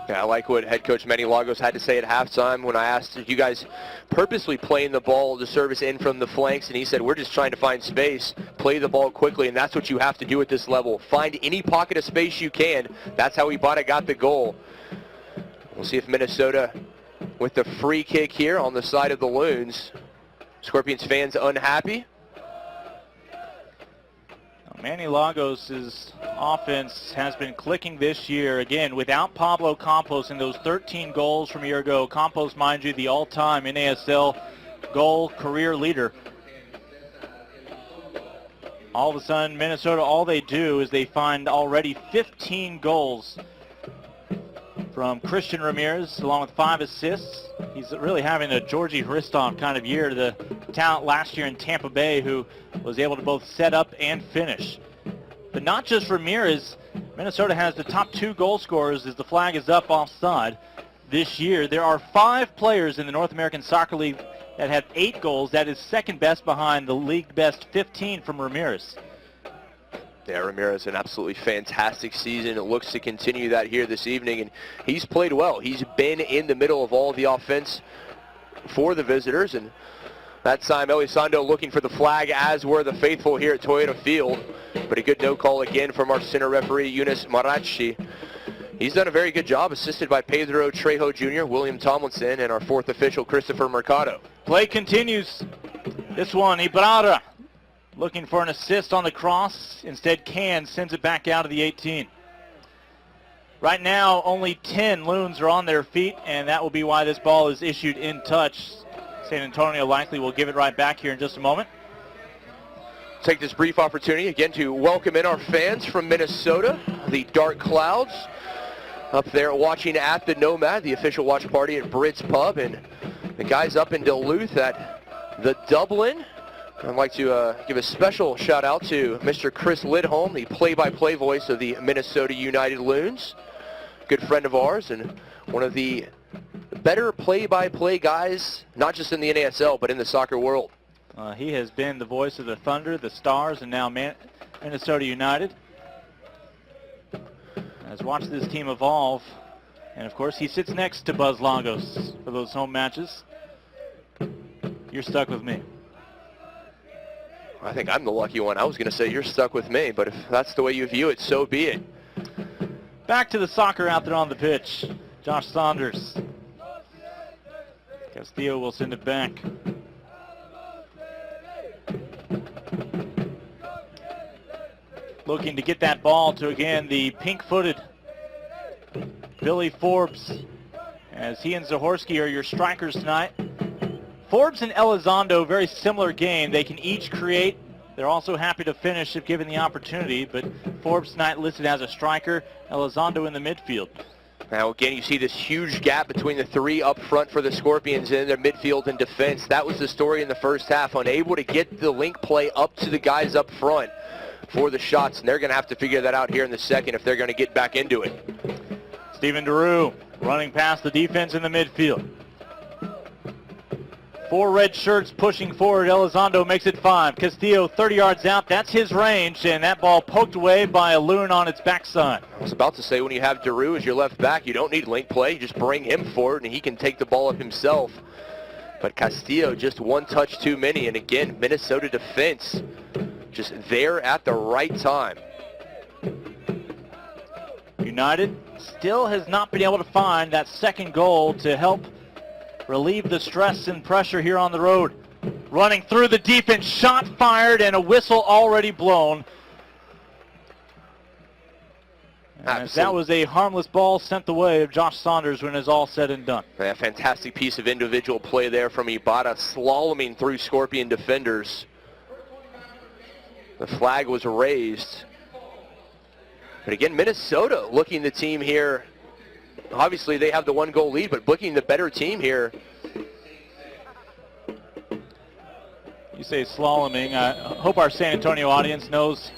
Yeah, I like what head coach Manny Lagos had to say at halftime when I asked, you guys purposely playing the ball to service in from the flanks, and he said, we're just trying to find space, play the ball quickly, and that's what you have to do at this level. Find any pocket of space you can. That's how Ibarra got the goal. We'll see if Minnesota, with the free kick here on the side of the Loons, Scorpions fans unhappy. Manny Lagos' offense has been clicking this year. Again, without Pablo Campos and those 13 goals from a year ago. Campos, mind you, the all-time NASL goal career leader. All of a sudden, Minnesota, all they do is they find already 15 goals from Christian Ramirez, along with 5 assists. He's really having a Georgi Hristov kind of year, the talent last year in Tampa Bay who was able to both set up and finish. But not just Ramirez. Minnesota has the top 2 goal scorers as the flag is up offside this year. There are 5 players in the North American Soccer League that have 8 goals. That is second best behind the league best 15 from Ramirez. Yeah, Ramirez, an absolutely fantastic season. It looks to continue that here this evening, and he's played well. He's been in the middle of all the offense for the visitors, and that time Elizondo looking for the flag, as were the faithful here at Toyota Field. But a good no call again from our center referee, Eunice Marachi. He's done a very good job, assisted by Pedro Trejo Jr., William Tomlinson, and our 4th official, Christopher Mercado. Play continues. This one, Ibarra, looking for an assist on the cross. Instead, Can sends it back out of the 18. Right now, only 10 Loons are on their feet, and that will be why this ball is issued in touch. San Antonio likely will give it right back here in just a moment. Take this brief opportunity again to welcome in our fans from Minnesota, the Dark Clouds, up there watching at the Nomad, the official watch party at Britt's Pub, and the guys up in Duluth at the Dublin. I'd like to give a special shout out to Mr. Chris Lidholm, the play-by-play voice of the Minnesota United Loons. Good friend of ours and one of the better play-by-play guys, not just in the NASL, but in the soccer world. He has been the voice of the Thunder, the Stars, and now Minnesota United. Has watched this team evolve. And, of course, he sits next to Buzz Lagos for those home matches. You're stuck with me. I think I'm the lucky one. I was going to say you're stuck with me, but if that's the way you view it, so be it. Back to the soccer out there on the pitch. Josh Saunders. Castillo will send it back. Looking to get that ball to, again, the pink-footed Billy Forbes, as he and Zahorski are your strikers tonight. Forbes and Elizondo, very similar game. They can each create. They're also happy to finish if given the opportunity, but Forbes tonight listed as a striker, Elizondo in the midfield. Now again, you see this huge gap between the three up front for the Scorpions in their midfield and defense. That was the story in the first half, unable to get the link play up to the guys up front for the shots, and they're going to have to figure that out here in the second if they're going to get back into it. Steven Deroux running past the defense in the midfield. 4 red shirts pushing forward. Elizondo makes it 5. Castillo 30 yards out. That's his range, and that ball poked away by a loon on its backside. I was about to say, when you have Deroux as your left back, you don't need link play. You just bring him forward, and he can take the ball up himself. But Castillo just one touch too many, and again, Minnesota defense just there at the right time. United still has not been able to find that second goal to help relieve the stress and pressure here on the road. Running through the defense, shot fired, and a whistle already blown. As that was a harmless ball sent the way of Josh Saunders when it's all said and done. A fantastic piece of individual play there from Ibarra, slaloming through Scorpion defenders. The flag was raised. But again, Minnesota looking the team here. Obviously, they have the 1-goal lead, but looking the better team here. You say slaloming. I hope our San Antonio audience knows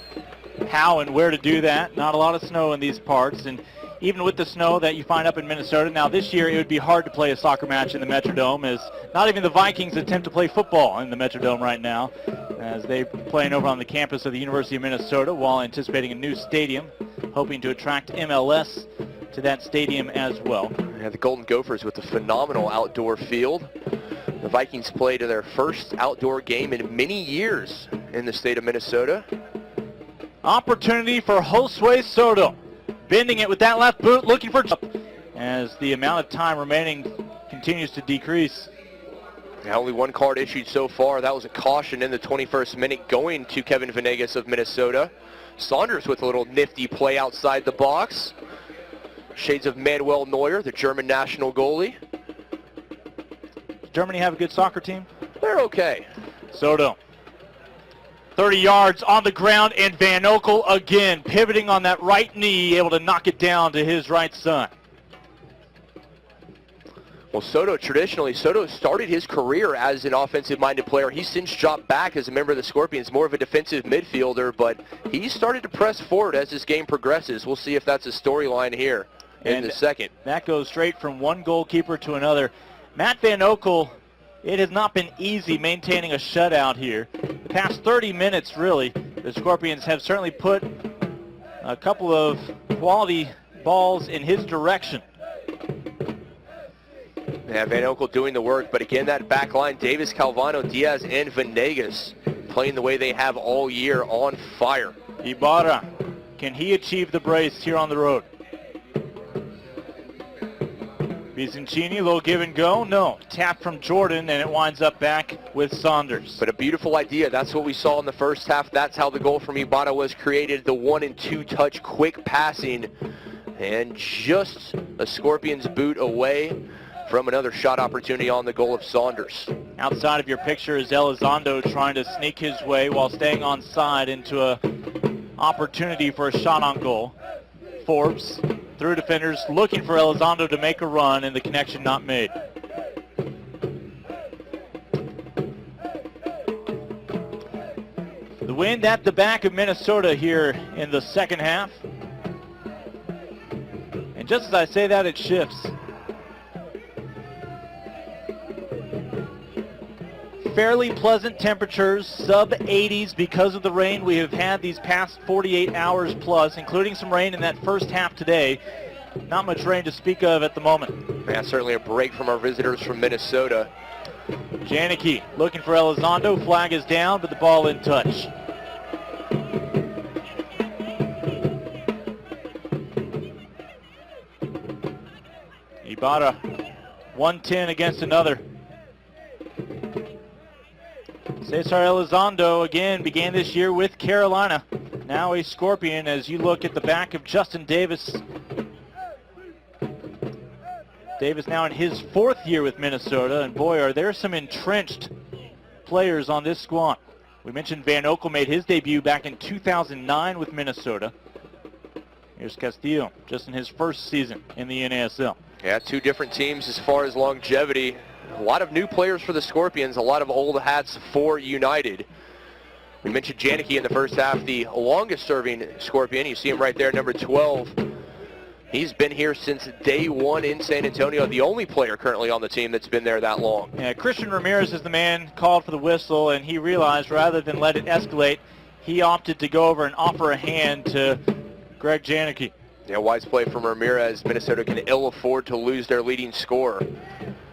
how and where to do that. Not a lot of snow in these parts, and even with the snow that you find up in Minnesota, now this year it would be hard to play a soccer match in the Metrodome, as not even the Vikings attempt to play football in the Metrodome right now, as they're playing over on the campus of the University of Minnesota while anticipating a new stadium, hoping to attract MLS to that stadium as well. Yeah, the Golden Gophers with a phenomenal outdoor field. The Vikings played their first outdoor game in many years in the state of Minnesota. Opportunity for Josue Soto. Bending it with that left boot, looking for as the amount of time remaining continues to decrease. Now only 1 card issued so far. That was a caution in the 21st minute going to Kevin Venegas of Minnesota. Saunders with a little nifty play outside the box. Shades of Manuel Neuer, the German national goalie. Does Germany have a good soccer team? They're okay. Soto. 30 yards on the ground, and Van Oekel again pivoting on that right knee, able to knock it down to his right side. Well, Soto started his career as an offensive-minded player. He's since dropped back as a member of the Scorpions, more of a defensive midfielder, but he started to press forward as this game progresses. We'll see if that's a storyline here in the second. That goes straight from one goalkeeper to another. Matt Van Oekel, it has not been easy maintaining a shutout here. The past 30 minutes, really, the Scorpions have certainly put a couple of quality balls in his direction. Yeah, Van Oekel doing the work, but again, that back line, Davis, Calvano, Diaz, and Venegas playing the way they have all year, on fire. Ibarra, can he achieve the brace here on the road? Bisoncini, little give and go. No, tap from Jordan, and it winds up back with Saunders. But a beautiful idea. That's what we saw in the first half. That's how the goal from Ibarra was created. The 1- and 2-touch quick passing, and just a Scorpions boot away from another shot opportunity on the goal of Saunders. Outside of your picture is Elizondo trying to sneak his way while staying on side into a opportunity for a shot on goal. Forbes through defenders looking for Elizondo to make a run, and the connection not made. The wind at the back of Minnesota here in the second half. And just as I say that, it shifts. Fairly pleasant temperatures, sub 80s because of the rain we have had these past 48 hours plus, including some rain in that first half today. Not much rain to speak of at the moment. Yeah, certainly a break from our visitors from Minnesota. Janicki looking for Elizondo. Flag is down, but the ball in touch. Ibarra, 110 against another. Cesar Elizondo, again, began this year with Carolina. Now a Scorpion as you look at the back of Justin Davis. Davis now in his 4th year with Minnesota, and boy, are there some entrenched players on this squad. We mentioned Van Oekel made his debut back in 2009 with Minnesota. Here's Castillo, just in his first season in the NASL. Yeah, two different teams as far as longevity. A lot of new players for the Scorpions, a lot of old hats for United. We mentioned Janicki in the first half, the longest serving Scorpion. You see him right there, number 12. He's been here since day one in San Antonio, the only player currently on the team that's been there that long. Yeah, Christian Ramirez is the man called for the whistle, and he realized rather than let it escalate, he opted to go over and offer a hand to Greg Janicki. Yeah, wise play from Ramirez. Minnesota can ill afford to lose their leading scorer.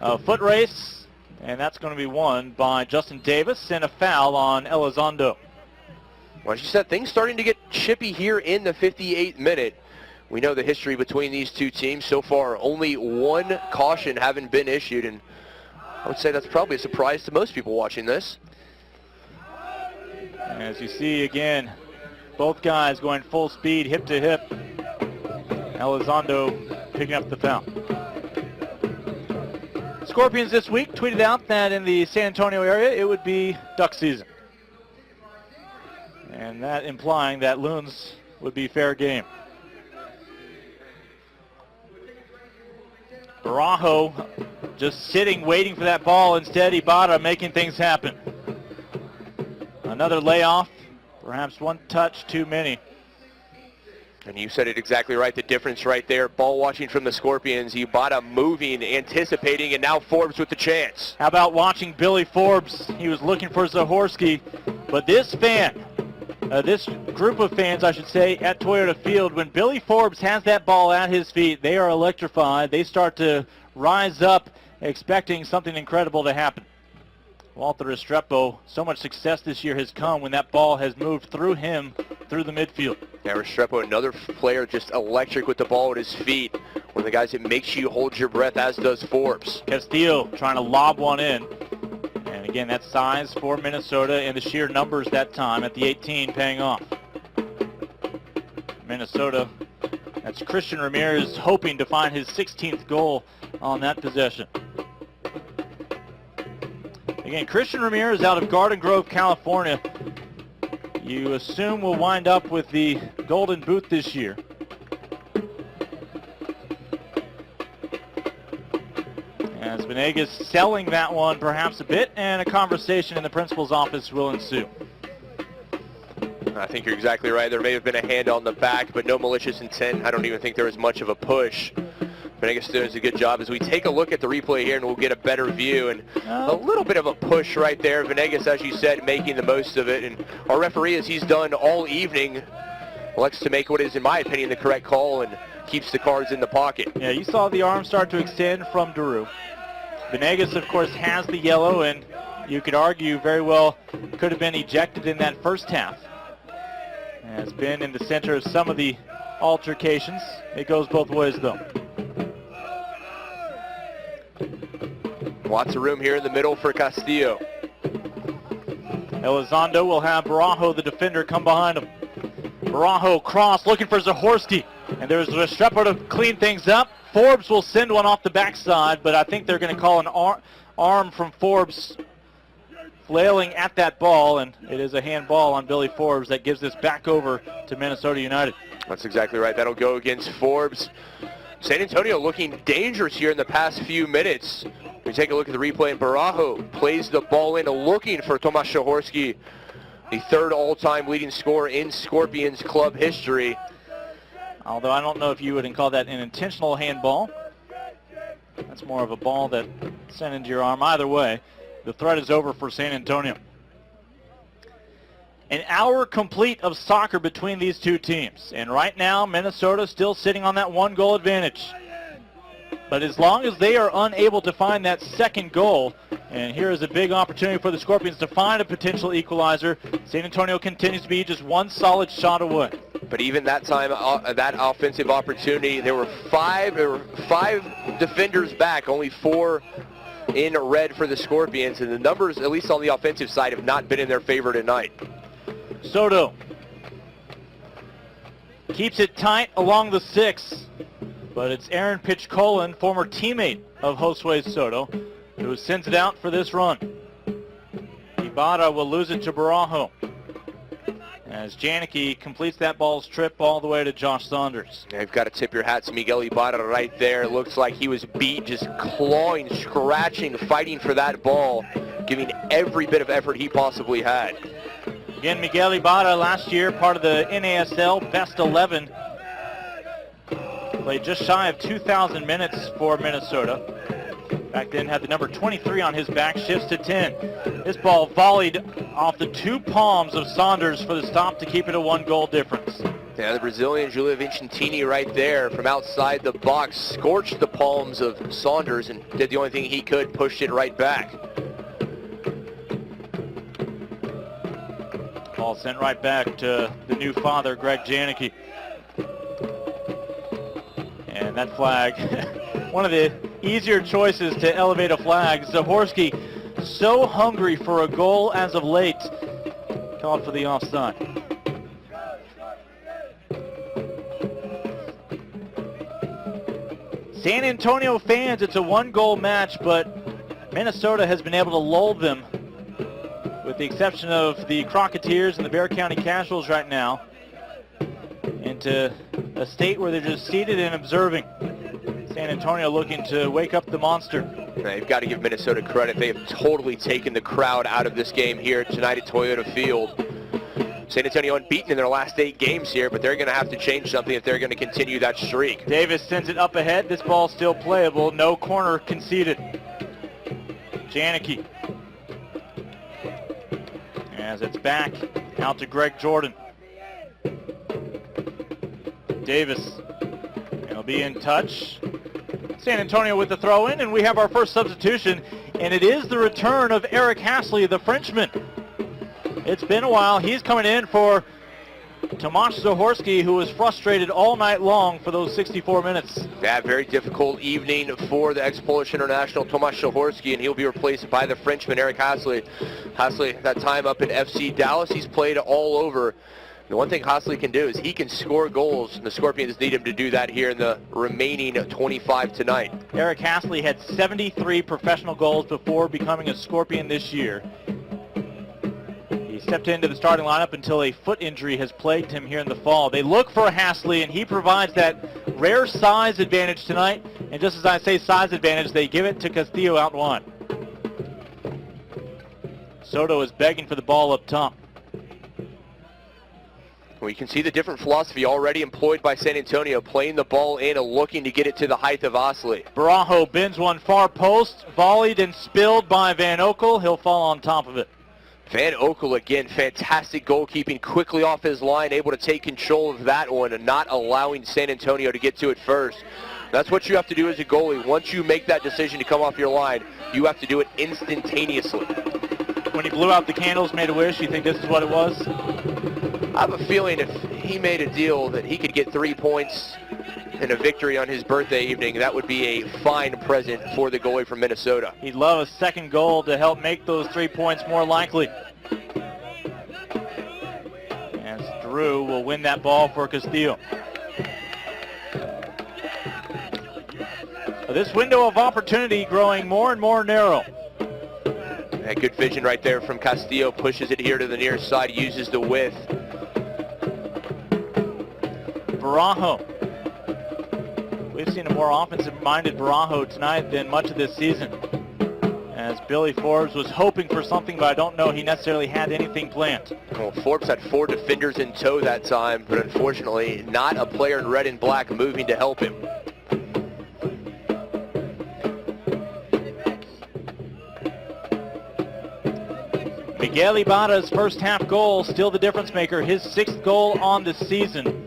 A foot race, and that's going to be won by Justin Davis, and a foul on Elizondo. Well, as you said, things starting to get chippy here in the 58th minute. We know the history between these two teams. So far, only one caution having been issued, and I would say that's probably a surprise to most people watching this. As you see again, both guys going full speed, hip to hip. Elizondo picking up the foul. Scorpions this week tweeted out that in the San Antonio area it would be duck season. And that implying that loons would be fair game. Barajo just sitting, waiting for that ball. Instead, Ibarra making things happen. Another layoff, perhaps one touch too many. And you said it exactly right, the difference right there. Ball watching from the Scorpions, Ibarra moving, anticipating, and now Forbes with the chance. How about watching Billy Forbes? He was looking for Zahorsky, but this group of fans, I should say, at Toyota Field, when Billy Forbes has that ball at his feet, they are electrified. They start to rise up, expecting something incredible to happen. Walter Restrepo, so much success this year has come when that ball has moved through him, through the midfield. Yeah, Restrepo, another player just electric with the ball at his feet. One of the guys that makes you hold your breath, as does Forbes. Castillo trying to lob one in. And again, that size for Minnesota and the sheer numbers that time at the 18 paying off. Minnesota, that's Christian Ramirez hoping to find his 16th goal on that possession. Again, Christian Ramirez out of Garden Grove, California. You assume will wind up with the Golden Boot this year. As Venegas selling that one perhaps a bit, and a conversation in the principal's office will ensue. I think you're exactly right. There may have been a hand on the back, but no malicious intent. I don't even think there was much of a push. Venegas does a good job as we take a look at the replay here, and we'll get a better view. And a little bit of a push right there. Venegas, as you said, making the most of it. And our referee, as he's done all evening, elects to make what is, in my opinion, the correct call and keeps the cards in the pocket. Yeah, you saw the arm start to extend from Daru. Venegas, of course, has the yellow, and you could argue very well could have been ejected in that first half. Has been in the center of some of the altercations. It goes both ways, though. Lots of room here in the middle for Castillo. Elizondo will have Barajo, the defender, come behind him. Barajo cross, looking for Zahorsky. And there's Restrepo to clean things up. Forbes will send one off the backside, but I think they're going to call an arm from Forbes flailing at that ball, and it is a handball on Billy Forbes that gives this back over to Minnesota United. That's exactly right. That'll go against Forbes. San Antonio looking dangerous here in the past few minutes. We take a look at the replay, and Barajo plays the ball in, looking for Tomasz Zahorsky, the third all-time leading scorer in Scorpions club history. Although I don't know if you would call that an intentional handball. That's more of a ball that sent into your arm. Either way, the threat is over for San Antonio. An hour complete of soccer between these two teams. And right now, Minnesota still sitting on that one-goal advantage. But as long as they are unable to find that second goal, and here is a big opportunity for the Scorpions to find a potential equalizer, San Antonio continues to be just one solid shot away. But even that time, that offensive opportunity, there were five defenders back, only 4 in red for the Scorpions, and the numbers, at least on the offensive side, have not been in their favor tonight. Soto keeps it tight along the 6, but it's Aaron Pitchkolin, former teammate of Josue Soto, who sends it out for this run. Ibarra will lose it to Barajo. as Janicki completes that ball's trip all the way to Josh Saunders. You've got to tip your hat to Miguel Ibarra right there. Looks like he was beat, just clawing, scratching, fighting for that ball, giving every bit of effort he possibly had. Again, Miguel Ibarra last year, part of the NASL Best 11. Played just shy of 2,000 minutes for Minnesota. Back then had the number 23 on his back, shifts to 10. This ball volleyed off the two palms of Saunders for the stop to keep it a 1-goal difference. Yeah, the Brazilian Julio Vincentini right there from outside the box scorched the palms of Saunders and did the only thing he could, pushed it right back. Ball sent right back to the new father, Greg Janicki. And that flag, one of the easier choices to elevate a flag. Zahorski, so hungry for a goal as of late, called for the offside. San Antonio fans, it's a 1-goal match, but Minnesota has been able to lull them, with the exception of the Crocketeers and the Bexar County Casuals right now, into a state where they're just seated and observing. San Antonio looking to wake up the monster. They've got to give Minnesota credit. They have totally taken the crowd out of this game here tonight at Toyota Field. San Antonio unbeaten in their last 8 games here, but they're going to have to change something if they're going to continue that streak. Davis sends it up ahead. This ball's still playable. No corner conceded. Janicki. As it's back out to Greg Jordan. Davis. He'll be in touch. San Antonio with the throw in, and we have our first substitution, and it is the return of Eric Hasley, the Frenchman. It's been a while. He's coming in for Tomasz Zahorski, who was frustrated all night long for those 64 minutes. Yeah, very difficult evening for the ex-Polish international Tomasz Zahorski, and he'll be replaced by the Frenchman Eric Hasley. Hasley, that time up in FC Dallas, he's played all over. The one thing Hasley can do is he can score goals, and the Scorpions need him to do that here in the remaining 25 tonight. Eric Hasley had 73 professional goals before becoming a Scorpion this year. He stepped into the starting lineup until a foot injury has plagued him here in the fall. They look for Hasley, and he provides that rare size advantage tonight. And just as I say size advantage, they give it to Castillo out wide. Soto is begging for the ball up top. We can see the different philosophy already employed by San Antonio, playing the ball in and looking to get it to the height of Hasley. Barajo bends one far post, volleyed and spilled by Van Oekel. He'll fall on top of it. Van Oekel again, fantastic goalkeeping, quickly off his line, able to take control of that one and not allowing San Antonio to get to it first. That's what you have to do as a goalie. Once you make that decision to come off your line, you have to do it instantaneously. When he blew out the candles, made a wish, you think this is what it was? I have a feeling if he made a deal that he could get 3 points and a victory on his birthday evening, that would be a fine present for the goalie from Minnesota. He'd love a second goal to help make those 3 points more likely. As Drew will win that ball for Castillo. This window of opportunity growing more and more narrow. Yeah, good vision right there from Castillo, pushes it here to the near side, uses the width. Barajo. We've seen a more offensive-minded Barajo tonight than much of this season. As Billy Forbes was hoping for something, but I don't know he necessarily had anything planned. Well, Forbes had 4 defenders in tow that time, but unfortunately not a player in red and black moving to help him. Miguel Ibarra's first half goal, still the difference maker, his 6th goal on the season.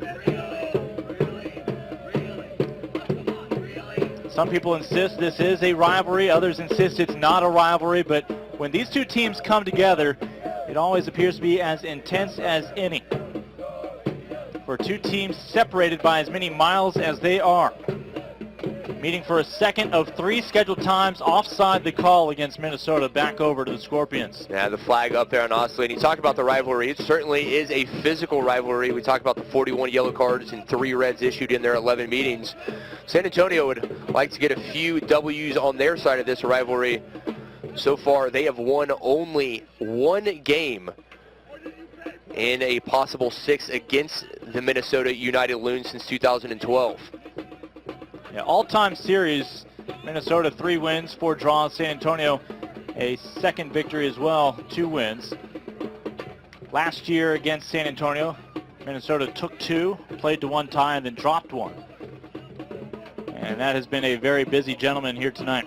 Some people insist this is a rivalry, others insist it's not a rivalry, but when these two teams come together, it always appears to be as intense as any. For two teams separated by as many miles as they are. Meeting for a second of 3 scheduled times offside the call against Minnesota, back over to the Scorpions. Yeah, the flag up there on Hasley. And you talk about the rivalry. It certainly is a physical rivalry. We talk about the 41 yellow cards and 3 reds issued in their 11 meetings. San Antonio would like to get a few W's on their side of this rivalry. So far, they have won only 1 game in a possible 6 against the Minnesota United Loons since 2012. Yeah, all-time series, Minnesota 3 wins, 4 draws. San Antonio a second victory as well, 2 wins. Last year against San Antonio, Minnesota took 2, played to 1 tie, and then dropped 1. And that has been a very busy gentleman here tonight.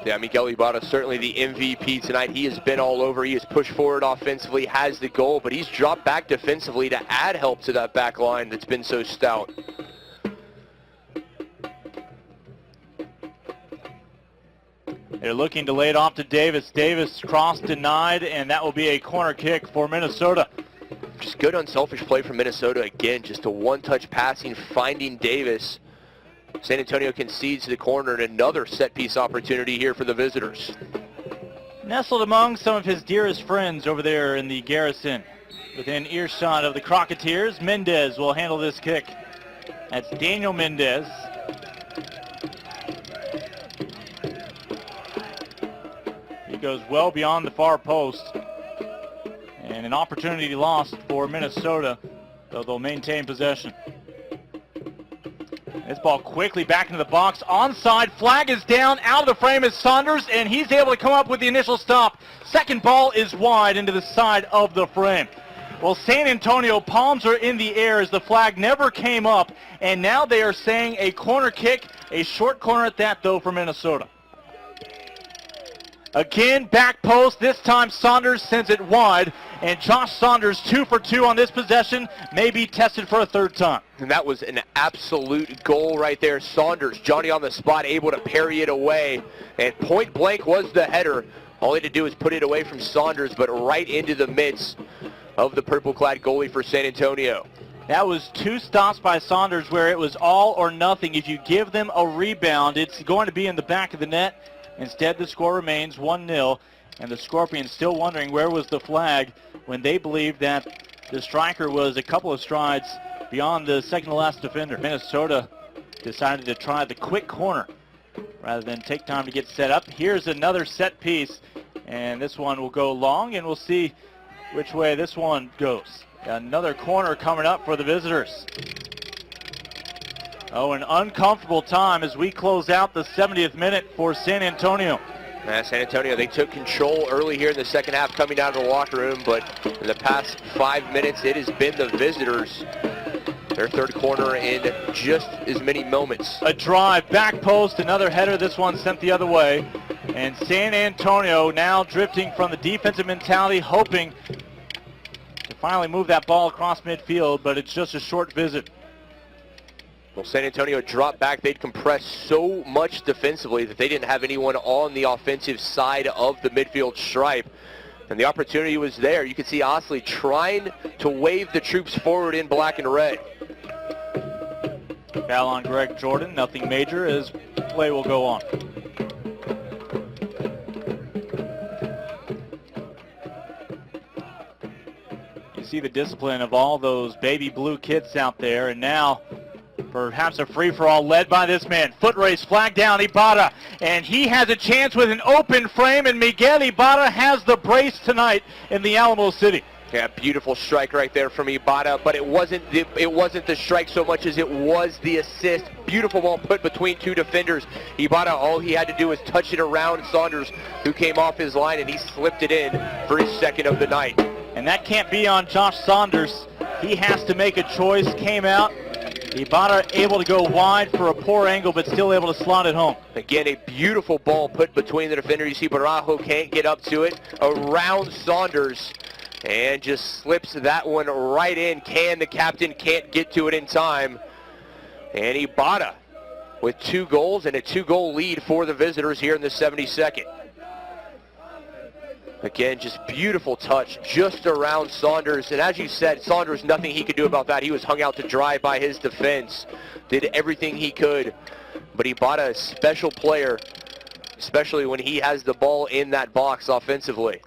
Yeah, Miguel Ibarra, certainly the MVP tonight. He has been all over. He has pushed forward offensively, has the goal, but he's dropped back defensively to add help to that back line that's been so stout. They're looking to lay it off to Davis. Davis cross denied, and that will be a corner kick for Minnesota. Just good unselfish play from Minnesota again. Just a one-touch passing, finding Davis. San Antonio concedes the corner, and another set-piece opportunity here for the visitors. Nestled among some of his dearest friends over there in the Garrison, within earshot of the Crocketeers, Mendez will handle this kick. That's Daniel Mendez. He goes well beyond the far post. And an opportunity lost for Minnesota, though they'll maintain possession. This ball quickly back into the box. Onside, flag is down, out of the frame is Saunders, and he's able to come up with the initial stop. Second ball is wide into the side of the frame. Well, San Antonio, palms are in the air as the flag never came up, and now they are saying a corner kick, a short corner at that, though, for Minnesota. Again, back post, this time Saunders sends it wide, and Josh Saunders, 2 for 2 on this possession, may be tested for a third time. And that was an absolute goal right there. Saunders, Johnny on the spot, able to parry it away, and point blank was the header. All he had to do was put it away from Saunders, but right into the midst of the purple-clad goalie for San Antonio. That was 2 stops by Saunders where it was all or nothing. If you give them a rebound, it's going to be in the back of the net. Instead, the score remains 1-0, and the Scorpions still wondering where was the flag when they believed that the striker was a couple of strides beyond the second-to-last defender. Minnesota decided to try the quick corner rather than take time to get set up. Here's another set piece, and this one will go long, and we'll see which way this one goes. Another corner coming up for the visitors. Oh, an uncomfortable time as we close out the 70th minute for San Antonio. San Antonio, they took control early here in the second half coming out of the locker room, but in the past 5 minutes, it has been the visitors. Their third corner in just as many moments. A drive, back post, another header, this one sent the other way. And San Antonio now drifting from the defensive mentality, hoping to finally move that ball across midfield, but it's just a short visit. Well, San Antonio dropped back. They'd compressed so much defensively that they didn't have anyone on the offensive side of the midfield stripe. And the opportunity was there. You could see Osley trying to wave the troops forward in black and red. Foul on Greg Jordan. Nothing major as play will go on. You see the discipline of all those baby blue kids out there, and now perhaps a free-for-all led by this man. Foot race, flag down, Ibarra. And he has a chance with an open frame, and Miguel Ibarra has the brace tonight in the Alamo City. Yeah, beautiful strike right there from Ibarra, but it wasn't the strike so much as it was the assist. Beautiful ball put between 2 defenders. Ibarra, all he had to do was touch it around Saunders, who came off his line, and he slipped it in for his second of the night. And that can't be on Josh Saunders. He has to make a choice, came out. Ibarra able to go wide for a poor angle, but still able to slot it home. Again, a beautiful ball put between the defenders. You see Barajo can't get up to it. Around Saunders, and just slips that one right in. The captain can't get to it in time. And Ibarra with 2 goals and a 2-goal lead for the visitors here in the 72nd. Again, just beautiful touch just around Saunders. And as you said, Saunders, nothing he could do about that. He was hung out to dry by his defense. Did everything he could. But Ibarra, a special player, especially when he has the ball in that box offensively.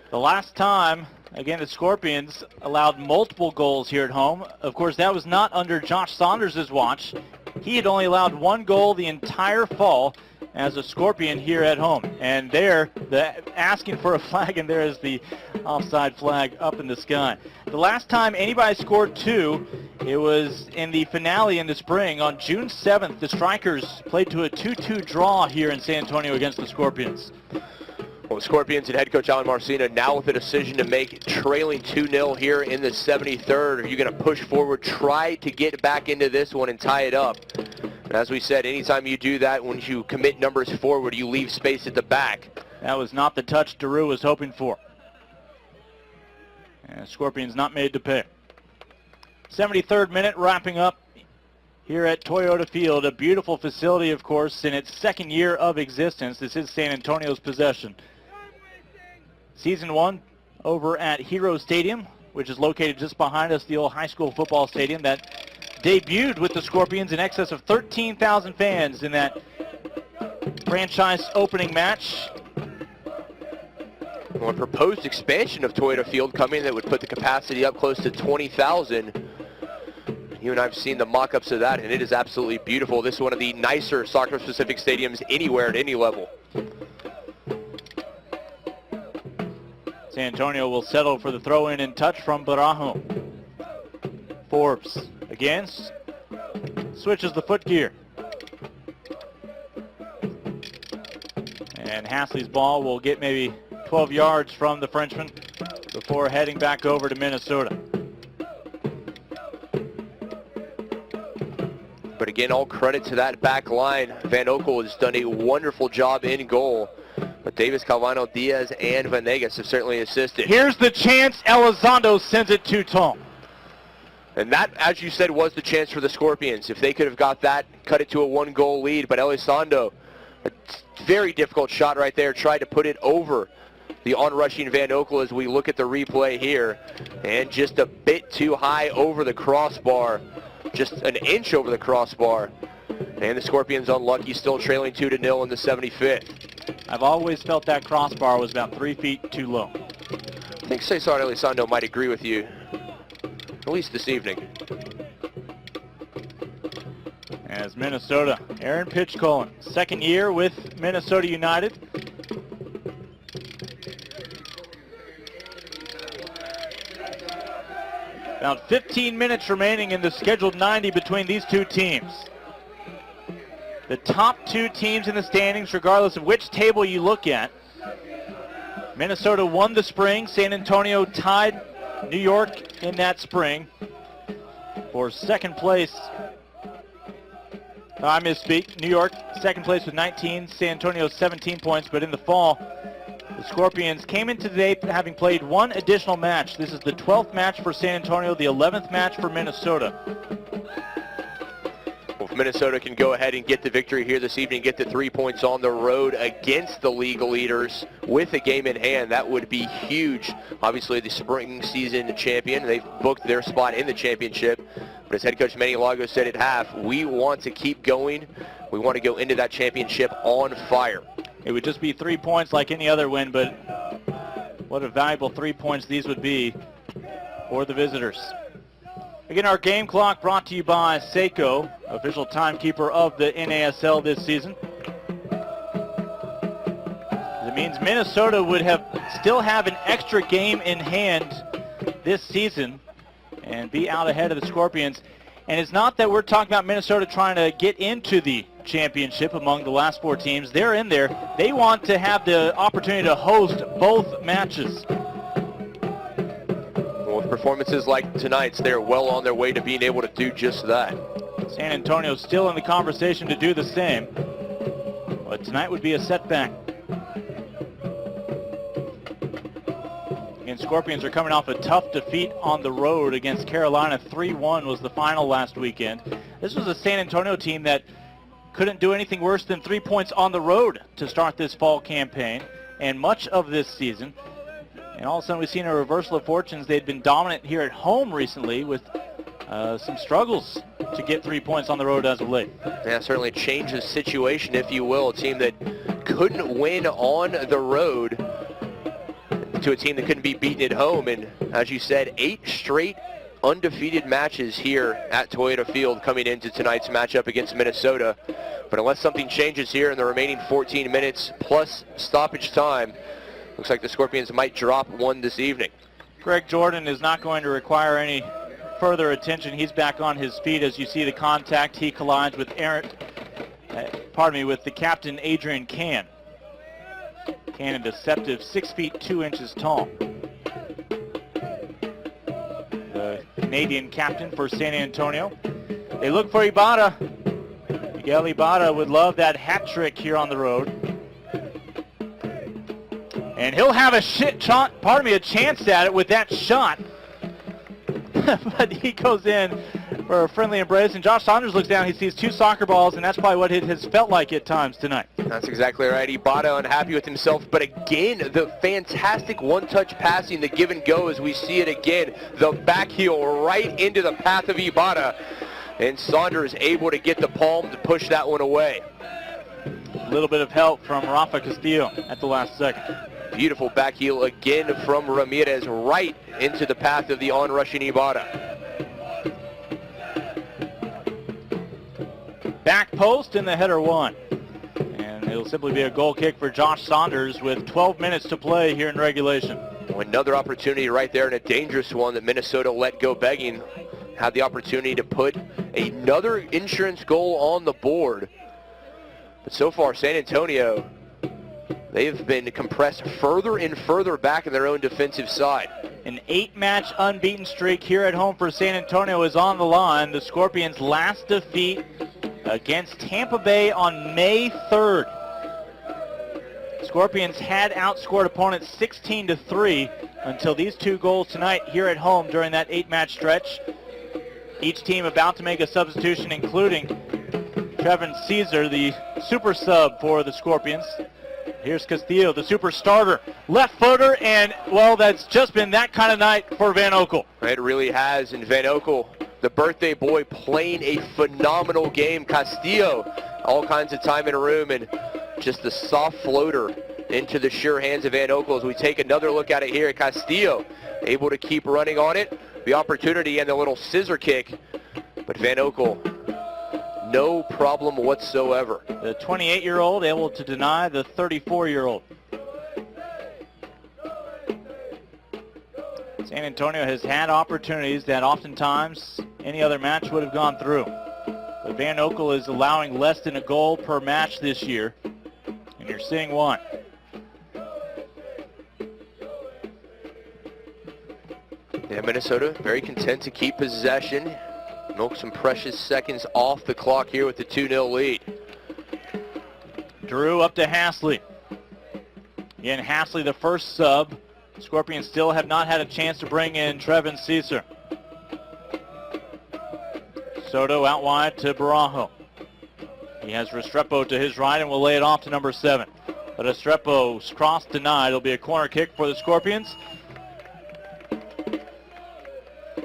The last time, again, the Scorpions allowed multiple goals here at home. Of course, that was not under Josh Saunders' watch. He had only allowed 1 goal the entire fall, as a Scorpion here at home. And there, asking for a flag, and there is the offside flag up in the sky. The last time anybody scored 2, it was in the finale in the spring. On June 7th, the Strikers played to a 2-2 draw here in San Antonio against the Scorpions. Well, Scorpions and head coach Alan Marcina now with a decision to make, trailing 2-0 here in the 73rd. Are you going to push forward, try to get back into this one and tie it up? And as we said, anytime you do that, when you commit numbers forward, you leave space at the back. That was not the touch Daru was hoping for. And Scorpions not made to pay. 73rd minute wrapping up here at Toyota Field. A beautiful facility, of course, in its second year of existence. This is San Antonio's possession. Season 1 over at Hero Stadium, which is located just behind us, the old high school football stadium that debuted with the Scorpions in excess of 13,000 fans in that franchise opening match. Well, a proposed expansion of Toyota Field coming that would put the capacity up close to 20,000. You and I have seen the mock-ups of that, and it is absolutely beautiful. This is one of the nicer soccer-specific stadiums anywhere at any level. San Antonio will settle for the throw-in and touch from Barajo. Forbes again switches the foot gear. And Hasley's ball will get maybe 12 yards from the Frenchman before heading back over to Minnesota. But again, all credit to that back line. Van Oekel has done a wonderful job in goal. But Davis, Calvino, Diaz, and Venegas have certainly assisted. Here's the chance. Elizondo sends it to Tom. And that, as you said, was the chance for the Scorpions. If they could have got that, cut it to a 1-goal lead. But Elizondo, a very difficult shot right there, tried to put it over the onrushing Van Oekel as we look at the replay here. And just a bit too high over the crossbar. Just an inch over the crossbar. And the Scorpions unlucky, still trailing 2-0 in the 75th. I've always felt that crossbar was about 3 feet too low. I think Cesar Elizondo might agree with you, at least this evening. As Minnesota, Aaron Pitchcolin, second year with Minnesota United. About 15 minutes remaining in the scheduled 90 between these two teams. The top 2 teams in the standings, regardless of which table you look at. Minnesota won the spring. San Antonio tied New York in that spring for second place. I misspeak. New York, second place with 19. San Antonio, 17 points. But in the fall, the Scorpions came into today having played 1 additional match. This is the 12th match for San Antonio, the 11th match for Minnesota. Well, if Minnesota can go ahead and get the victory here this evening, get the 3 points on the road against the league leaders with a game in hand, that would be huge. Obviously, the spring season champion, they've booked their spot in the championship. But as head coach Manny Lago said at half, we want to keep going. We want to go into that championship on fire. It would just be 3 points like any other win, but what a valuable 3 points these would be for the visitors. Again, our game clock brought to you by Seiko, official timekeeper of the NASL this season. It means Minnesota would still have an extra game in hand this season and be out ahead of the Scorpions. And it's not that we're talking about Minnesota trying to get into the championship among the last 4 teams. They're in there. They want to have the opportunity to host both matches. With performances like tonight's, they're well on their way to being able to do just that. San Antonio's still in the conversation to do the same, but tonight would be a setback. And Scorpions are coming off a tough defeat on the road against Carolina. 3-1 was the final last weekend. This was a San Antonio team that couldn't do anything worse than 3 points on the road to start this fall campaign and much of this season. And all of a sudden we've seen a reversal of fortunes. They'd been dominant here at home recently with some struggles to get 3 points on the road as of late. Yeah, certainly changed the situation, if you will. A team that couldn't win on the road to a team that couldn't be beaten at home. And as you said, 8 straight undefeated matches here at Toyota Field coming into tonight's matchup against Minnesota. But unless something changes here in the remaining 14 minutes plus stoppage time, looks like the Scorpions might drop one this evening. Greg Jordan is not going to require any further attention. He's back on his feet as you see the contact. He collides with with the captain, Adrian Can. Can, a deceptive 6 feet 2 inches tall. The Canadian captain for San Antonio. They look for Ibarra. Miguel Ibarra would love that hat trick here on the road. And he'll have a chance at it with that shot. But he goes in for a friendly embrace, and Josh Saunders looks down. He sees 2 soccer balls, and that's probably what it has felt like at times tonight. That's exactly right. Ibarra unhappy with himself, but again, the fantastic one-touch passing, the give and go as we see it again. The back heel right into the path of Ibarra, and Saunders able to get the palm to push that one away. A little bit of help from Rafa Castillo at the last second. Beautiful back heel again from Ramirez right into the path of the on-rushing Ibarra. Back post and the header won. And it'll simply be a goal kick for Josh Saunders with 12 minutes to play here in regulation. Another opportunity right there, and a dangerous one that Minnesota let go begging. Had the opportunity to put another insurance goal on the board. But so far, San Antonio, they've been compressed further and further back in their own defensive side. An 8-match unbeaten streak here at home for San Antonio is on the line. The Scorpions' last defeat against Tampa Bay on May 3rd. Scorpions had outscored opponents 16-3 until these 2 goals tonight here at home during that 8-match stretch. Each team about to make a substitution, including Trevin Caesar, the super sub for the Scorpions. Here's Castillo, the super starter, left footer, and, well, that's just been that kind of night for Van Oekel. It really has, and Van Oekel, the birthday boy, playing a phenomenal game. Castillo, all kinds of time in a room, and just the soft floater into the sure hands of Van Oekel as we take another look at it here. Castillo able to keep running on it. The opportunity and the little scissor kick, but Van Oekel, no problem whatsoever. The 28-year-old able to deny the 34-year-old. San Antonio has had opportunities that oftentimes any other match would have gone through. But Van Oekel is allowing less than a goal per match this year, and you're seeing one. Yeah, Minnesota very content to keep possession. Milk some precious seconds off the clock here with the 2-0 lead. Drew up to Hasley. Again, Hasley the first sub. Scorpions still have not had a chance to bring in Trevin Caesar. Soto out wide to Barajo. He has Restrepo to his right and will lay it off to number 7. But Restrepo's cross denied. It'll be a corner kick for the Scorpions.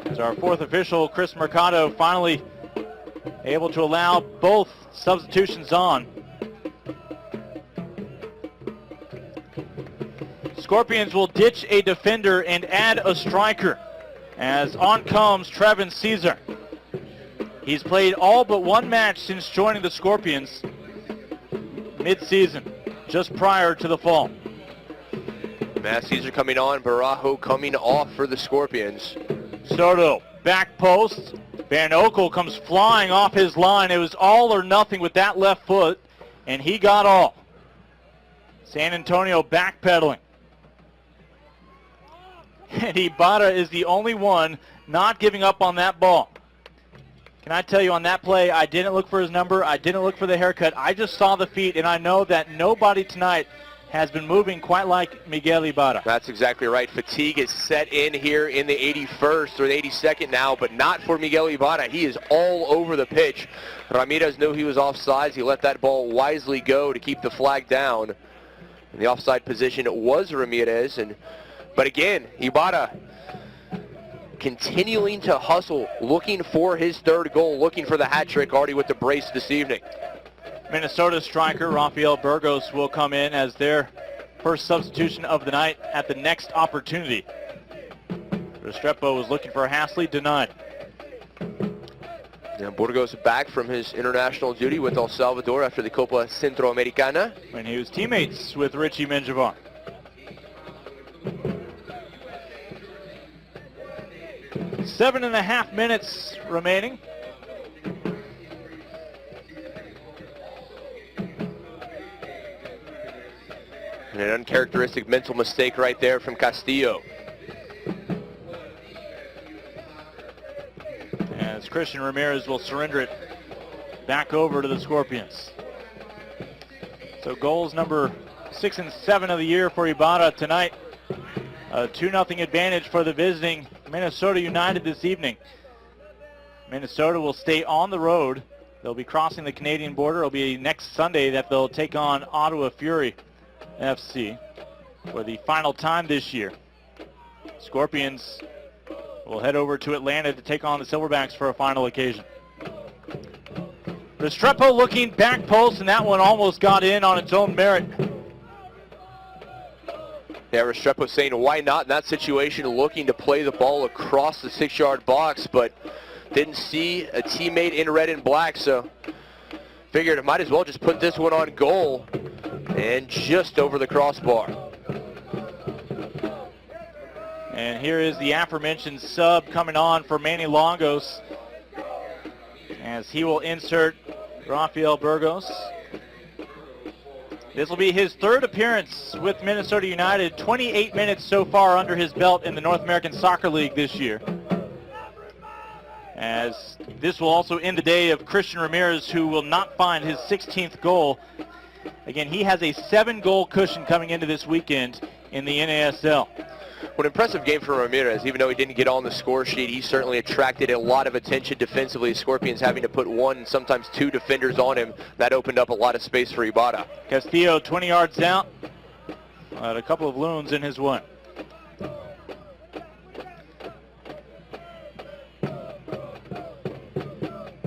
As our 4th official, Chris Mercado, finally able to allow both substitutions on. Scorpions will ditch a defender and add a striker as on comes Trevin Caesar. He's played all but 1 match since joining the Scorpions mid-season, just prior to the fall. Matt Caesar coming on, Barajo coming off for the Scorpions. Soto, back post. Van Oekel comes flying off his line. It was all or nothing with that left foot, and he got all. San Antonio backpedaling. And Ibarra is the only one not giving up on that ball. Can I tell you, on that play, I didn't look for his number. I didn't look for the haircut. I just saw the feet, and I know that nobody tonight has been moving quite like Miguel Ibarra. That's exactly right. Fatigue is set in here in the 81st or the 82nd now, but not for Miguel Ibarra. He is all over the pitch. Ramirez knew he was offsides. He let that ball wisely go to keep the flag down. In the offside position, it was Ramirez. But again, Ibarra continuing to hustle, looking for his 3rd goal, looking for the hat trick, already with the brace this evening. Minnesota striker Rafael Burgos will come in as their first substitution of the night at the next opportunity. Restrepo was looking for Hasley, denied. And Burgos back from his international duty with El Salvador after the Copa Centroamericana. When he was teammates with Richie Menjivar. Seven and a half minutes remaining. And an uncharacteristic mental mistake right there from Castillo. As Christian Ramirez will surrender it back over to the Scorpions. So goals number 6 and 7 of the year for Ibarra tonight. A 2-0 advantage for the visiting Minnesota United this evening. Minnesota will stay on the road. They'll be crossing the Canadian border. It'll be next Sunday that they'll take on Ottawa Fury FC for the final time this year. Scorpions will head over to Atlanta to take on the Silverbacks for a final occasion. Restrepo looking back post, and that one almost got in on its own merit. Yeah, Restrepo saying why not in that situation, looking to play the ball across the 6-yard box, but didn't see a teammate in red and black, so figured it might as well just put this one on goal and just over the crossbar. And here is the aforementioned sub coming on for Manny Longos as he will insert Rafael Burgos. This will be his third appearance with Minnesota United. 28 minutes so far under his belt in the North American Soccer League this year. As this will also end the day of Christian Ramirez, who will not find his 16th goal. Again, he has a 7-goal cushion coming into this weekend in the NASL. What an impressive game for Ramirez. Even though he didn't get on the score sheet, he certainly attracted a lot of attention defensively. Scorpions having to put 1, sometimes 2 defenders on him. That opened up a lot of space for Ibarra. Castillo 20 yards out. Had a couple of loons in his one.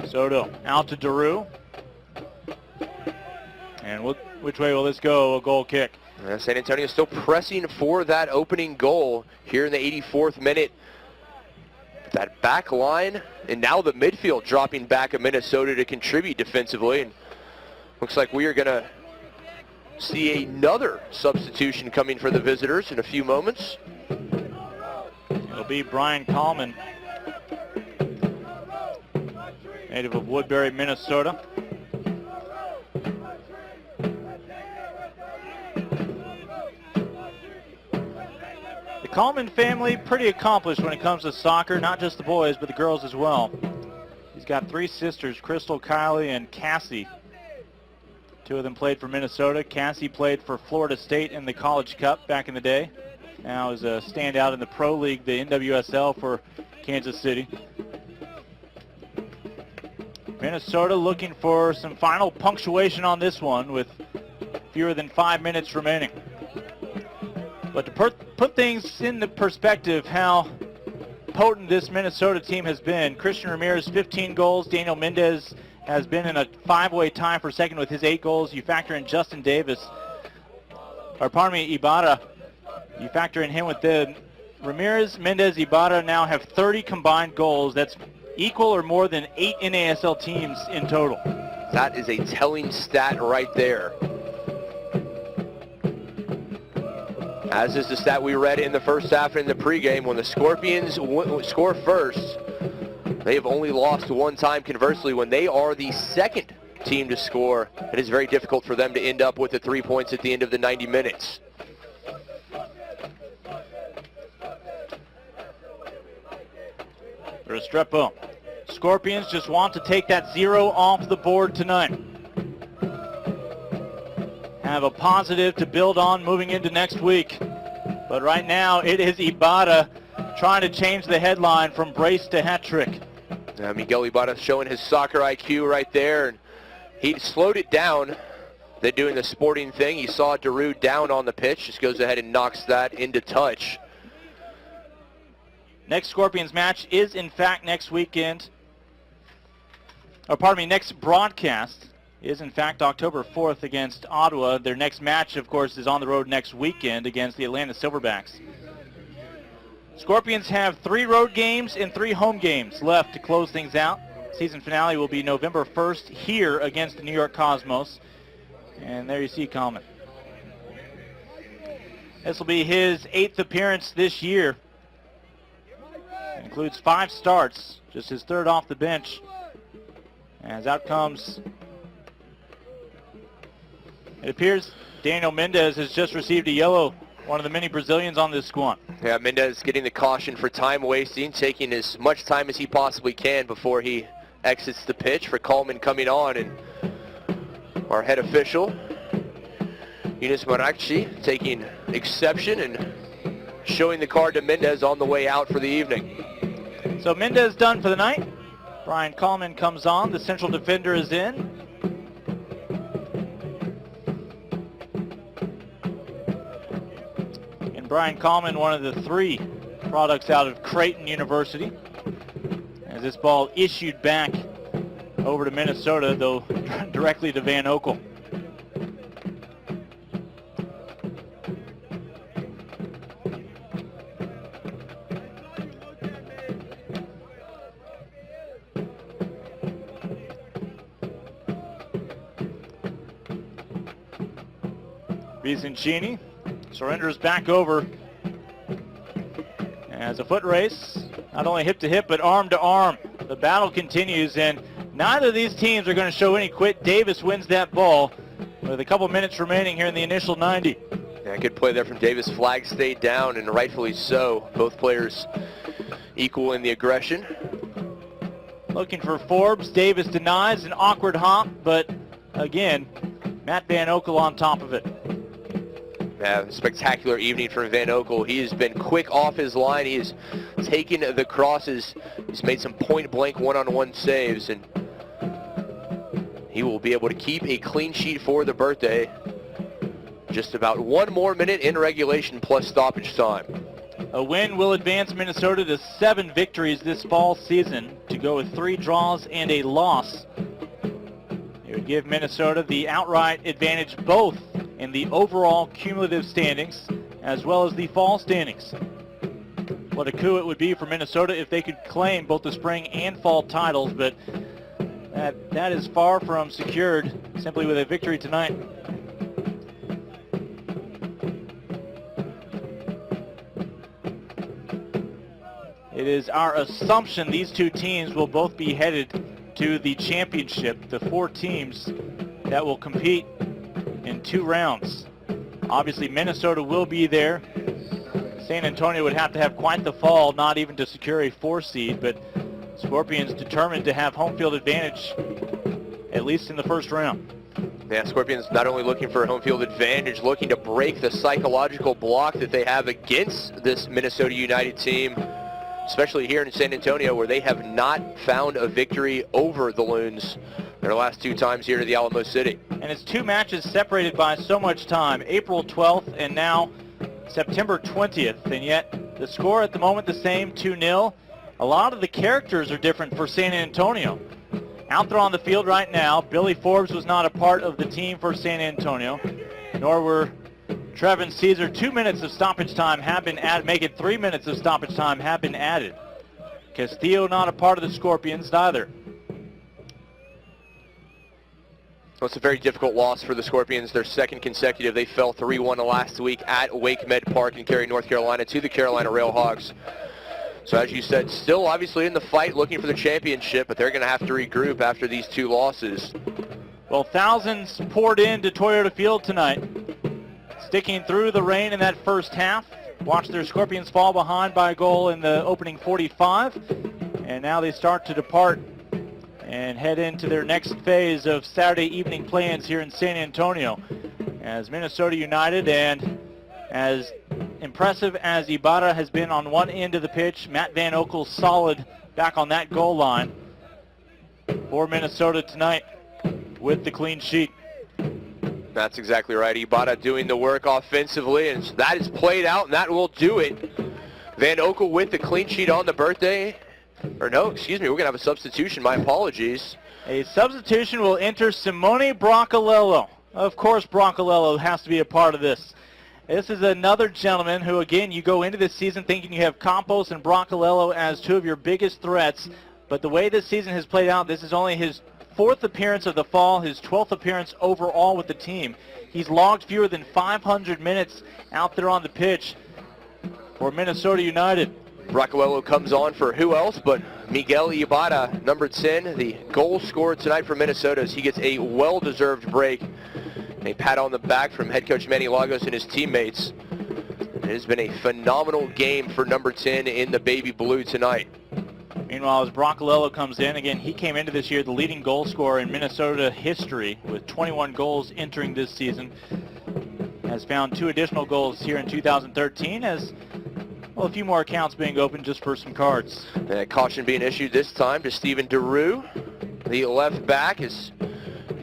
Soto out to Daru. And which way will this go? A goal kick. San Antonio still pressing for that opening goal here in the 84th minute. That back line and now the midfield dropping back of Minnesota to contribute defensively. And looks like we are going to see another substitution coming for the visitors in a few moments. It'll be Brian Coleman, native of Woodbury, Minnesota. The Coleman family, pretty accomplished when it comes to soccer, not just the boys, but the girls as well. He's got 3 sisters, Crystal, Kylie, and Cassie. 2 of them played for Minnesota. Cassie played for Florida State in the College Cup back in the day. Now is a standout in the Pro League, the NWSL for Kansas City. Minnesota looking for some final punctuation on this one with fewer than 5 minutes remaining. But to put things into perspective, how potent this Minnesota team has been. Christian Ramirez, 15 goals. Daniel Mendez has been in a 5-way tie for second with his 8 goals. You factor in Justin Davis, or pardon me, Ibarra. You factor in him with the Ramirez, Mendez, Ibarra now have 30 combined goals. That's equal or more than 8 NASL teams in total. That is a telling stat right there. As is the stat we read in the first half in the pregame. When the Scorpions score first, they have only lost 1 time. Conversely, when they are the second team to score, it is very difficult for them to end up with the 3 points at the end of the 90 minutes. Restrepo. Scorpions just want to take that 0 off the board tonight. Have a positive to build on moving into next week. But right now, it is Ibarra trying to change the headline from brace to hat trick. Miguel Ibarra showing his soccer IQ right there. And he slowed it down. Then doing the sporting thing, he saw Daru down on the pitch. Just goes ahead and knocks that into touch. Next Scorpions match is, in fact, next weekend. Or pardon me, next broadcast is, in fact, October 4th against Ottawa. Their next match, of course, is on the road next weekend against the Atlanta Silverbacks. Scorpions have 3 road games and 3 home games left to close things out. Season finale will be November 1st here against the New York Cosmos. And there you see Coleman. This will be his 8th appearance this year. It includes 5 starts, just his 3rd off the bench. As out comes, it appears Daniel Mendez has just received a yellow, one of the many Brazilians on this squad. Yeah, Mendez getting the caution for time wasting, taking as much time as he possibly can before he exits the pitch. For Coleman coming on, and our head official, Eunice Marachi, taking exception and showing the card to Mendez on the way out for the evening. So Mendez done for the night. Brian Coleman comes on. The central defender is in. And Brian Coleman, one of the 3 products out of Creighton University. As this ball issued back over to Minnesota, though directly to Van Oekel. Bisoncini surrenders back over as a foot race, not only hip to hip but arm to arm. The battle continues, and neither of these teams are going to show any quit. Davis wins that ball with a couple minutes remaining here in the initial 90. Yeah, good play there from Davis. Flag stayed down, and rightfully so. Both players equal in the aggression. Looking for Forbes. Davis denies an awkward hop, but again, Matt Van Oekel on top of it. Yeah, spectacular evening from Van Oekel. He has been quick off his line. He has taken the crosses. He's made some point-blank one-on-one saves, and he will be able to keep a clean sheet for the birthday. Just about 1 more minute in regulation plus stoppage time. A win will advance Minnesota to 7 victories this fall season, to go with 3 draws and a loss. It would give Minnesota the outright advantage both in the overall cumulative standings as well as the fall standings. What a coup it would be for Minnesota if they could claim both the spring and fall titles, but that is far from secured simply with a victory tonight. It is our assumption these 2 teams will both be headed to the championship, the 4 teams that will compete in 2 rounds. Obviously, Minnesota will be there. San Antonio would have to have quite the fall, not even to secure a 4 seed, but Scorpions determined to have home field advantage, at least in the first round. Yeah, Scorpions not only looking for a home field advantage, looking to break the psychological block that they have against this Minnesota United team, especially here in San Antonio, where they have not found a victory over the Loons their last 2 times here to the Alamo City. And it's 2 matches separated by so much time, April 12th and now September 20th, and yet the score at the moment the same, 2-0. A lot of the characters are different for San Antonio. Out there on the field right now, Billy Forbes was not a part of the team for San Antonio, nor were Trevin Caesar. 2 minutes of stoppage time have been added, make it 3 minutes of stoppage time have been added. Castillo not a part of the Scorpions either. Well, it's a very difficult loss for the Scorpions. Their 2nd consecutive. They fell 3-1 last week at Wake Med Park in Cary, North Carolina, to the Carolina Railhawks. So as you said, still obviously in the fight, looking for the championship, but they're going to have to regroup after these 2 losses. Well, thousands poured into Toyota Field tonight, sticking through the rain in that first half. Watched their Scorpions fall behind by a goal in the opening 45, and now they start to depart and head into their next phase of Saturday evening plans here in San Antonio. As Minnesota United, and as impressive as Ibarra has been on one end of the pitch, Matt Van Oekel solid back on that goal line for Minnesota tonight with the clean sheet. That's exactly right. Ibarra doing the work offensively, and that is played out, and that will do it. Van Oekel with the clean sheet on the birthday. Or no, excuse me, we're going to have a substitution. My apologies. A substitution will enter Simone Broccolello. Of course, Broccolello has to be a part of this, This is another gentleman who, again, you go into this season thinking you have Campos and Broccolello as two of your biggest threats. But the way this season has played out, this is only his 4th appearance of the fall, his 12th appearance overall with the team. He's logged fewer than 500 minutes out there on the pitch for Minnesota United. Broccolello comes on for who else but Miguel Ibarra, number 10, the goal scorer tonight for Minnesota, as he gets a well-deserved break. And a pat on the back from head coach Manny Lagos and his teammates. It has been a phenomenal game for number 10 in the baby blue tonight. Meanwhile, as Broccolello comes in, again, he came into this year the leading goal scorer in Minnesota history with 21 goals entering this season. Has found 2 additional goals here in 2013 as, well, a few more accounts being opened just for some cards. And caution being issued this time to Steven DeRue. The left back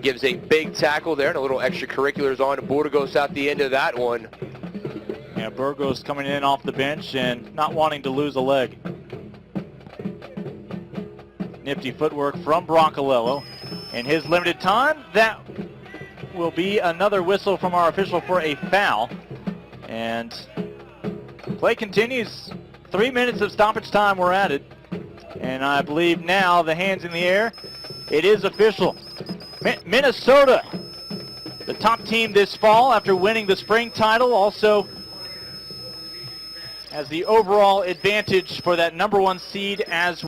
gives a big tackle there, and a little extracurriculars on to Burgos at the end of that one. Yeah, Burgos coming in off the bench and not wanting to lose a leg. Nifty footwork from Broccolello. In his limited time, that will be another whistle from our official for a foul. And play continues. 3 minutes of stoppage time were added. And I believe now the hands in the air. It is official. Minnesota, the top team this fall after winning the spring title, also has the overall advantage for that #1 seed as